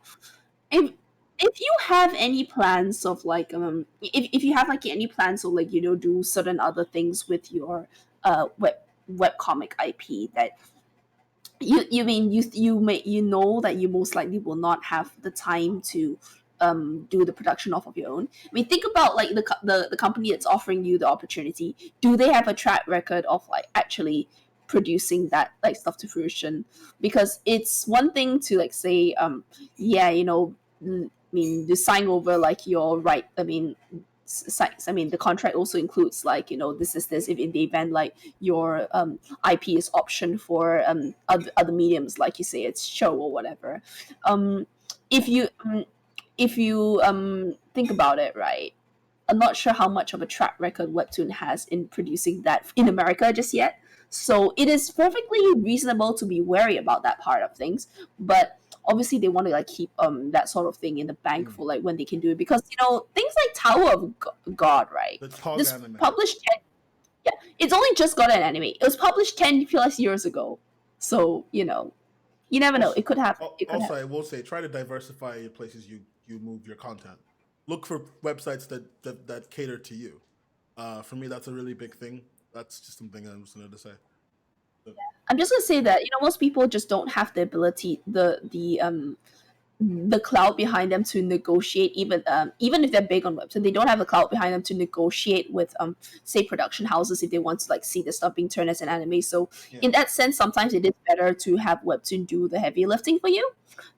If if you have any plans of like if you have like any plans of like do certain other things with your webcomic IP that you mean you know that you most likely will not have the time to do the production off of your own. I mean, think about like the company that's offering you the opportunity. Do they have a track record of like actually producing that like stuff to fruition? Because it's one thing to like say yeah, I mean, you sign over like your right. I mean, the contract also includes like this is this if in the event like your IP is optioned for other mediums, like you say it's show or whatever. Um, if you think about it, right? I'm not sure how much of a track record Webtoon has in producing that in America just yet. So it is perfectly reasonable to be wary about that part of things. But obviously they want to like keep that sort of thing in the bank for like when they can do it, because things like Tower of God, right? The Tog This anime. published yeah, it's only just got an anime. It was published 10 plus years ago. So, you never know. Also, It could happen. It could also, happen. I will say, try to diversify your places you move your content. Look for websites that cater to you. For me, that's a really big thing. That's just something I'm just going to say. So, I'm just gonna say that most people just don't have the ability, the cloud behind them to negotiate, even if they're big on webs, and they don't have a cloud behind them to negotiate with say production houses if they want to like see the stuff being turned as an anime. So yeah. in that sense, sometimes it is better to have Webtoon do the heavy lifting for you,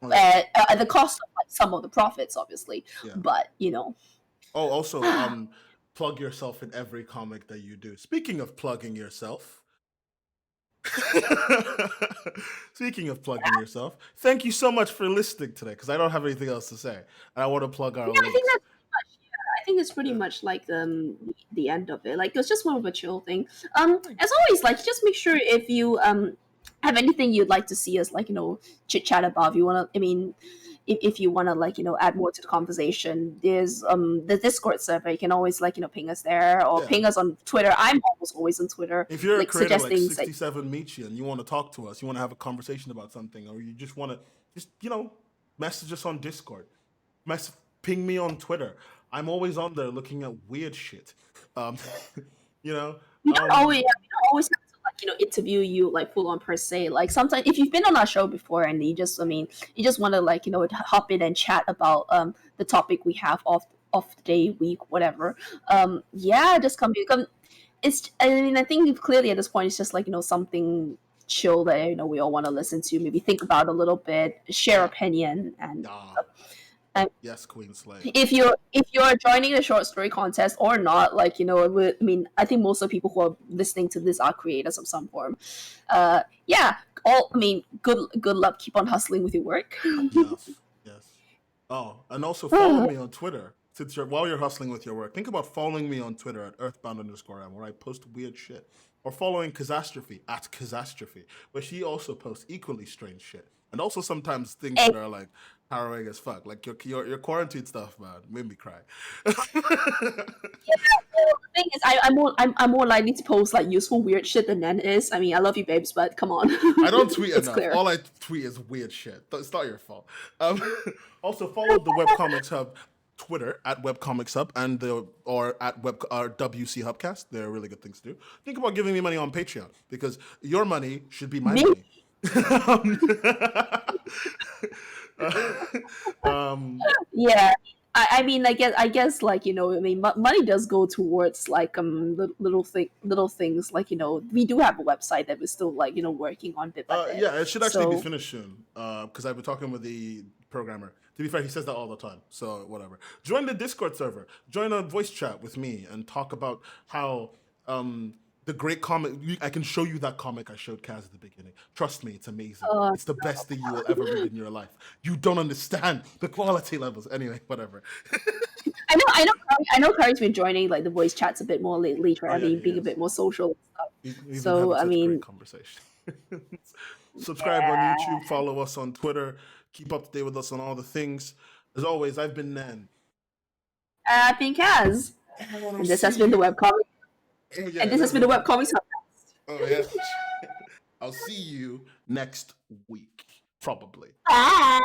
Oh, yeah. at the cost of like some of the profits, obviously. Yeah. But Oh, also, plug yourself in every comic that you do. Speaking of plugging yourself, speaking of plugging yourself, thank you so much for listening today, because I don't have anything else to say. And I want to plug our yeah, links. I think it's pretty Yeah. much like the end of it. Like it's just more of a chill thing. As always, like just make sure if you have anything you'd like to see us like chit chat about. If you wanna, I mean, if you wanna like add more to the conversation, there's the Discord server. You can always like ping us there or Yeah. ping us on Twitter. I'm almost always on Twitter. If you're like a creator like suggesting 67 Michi and you want to talk to us, you want to have a conversation about something, or you just want to message us on Discord, ping me on Twitter. I'm always on there looking at weird shit. You know, we don't always have to like interview you like full on per se. Like sometimes if you've been on our show before and you just want to like hop in and chat about the topic we have off the day, week, whatever. Yeah, just come. It's, I mean, I think clearly at this point it's just like something chill that we all want to listen to, maybe think about a little bit, share opinion, and yes, Queen Slay. if you're joining the short story contest or not, like I mean, I think most of the people who are listening to this are creators of some form. Yeah, I mean, good luck. Keep on hustling with your work. Yes, yes. Oh, and also follow me on Twitter. While you're hustling with your work, think about following me on Twitter at earthbound_am, where I post weird shit. Or following Catastrophe at Catastrophe, where she also posts equally strange shit. and also sometimes things that are like harrowing as fuck, like your quarantine stuff, man, made me cry. The thing is, I'm more likely to post like useful weird shit than Nan is. I mean, I love you, babes, but come on. I don't tweet It's enough. clear. All I tweet is weird shit. It's not your fault. Um, also, follow the Webcomics Hub Twitter at Webcomics Hub or at WC Hubcast. They're really good things to do. Think about giving me money on Patreon because your money should be my Me? money. Yeah. I mean, I guess, like, I mean, money does go towards like little things, like, we do have a website that we're still, like, working on bit by bit. Yeah, it should actually be So finished soon. Because I've been talking with the programmer. To be fair, he says that all the time. So whatever. Join the Discord server. Join a voice chat with me and talk about how the great comic. I can show you that comic I showed Kaz at the beginning. Trust me, it's amazing. It's the best thing you will ever read in your life. You don't understand the quality levels. Anyway, whatever. I know Kari's been joining like the voice chats a bit more lately, right? Oh, I yeah, mean, he being a is. bit more social and stuff. We've been So having I such mean, great conversation. Subscribe on YouTube, follow us on Twitter, keep up to date with us on all the things. As always, I've been Nan. I've been Kaz, and this has been the webcomic, and this has been the webcomics Hubcast. Oh yeah. I'll see you next week, probably. Bye.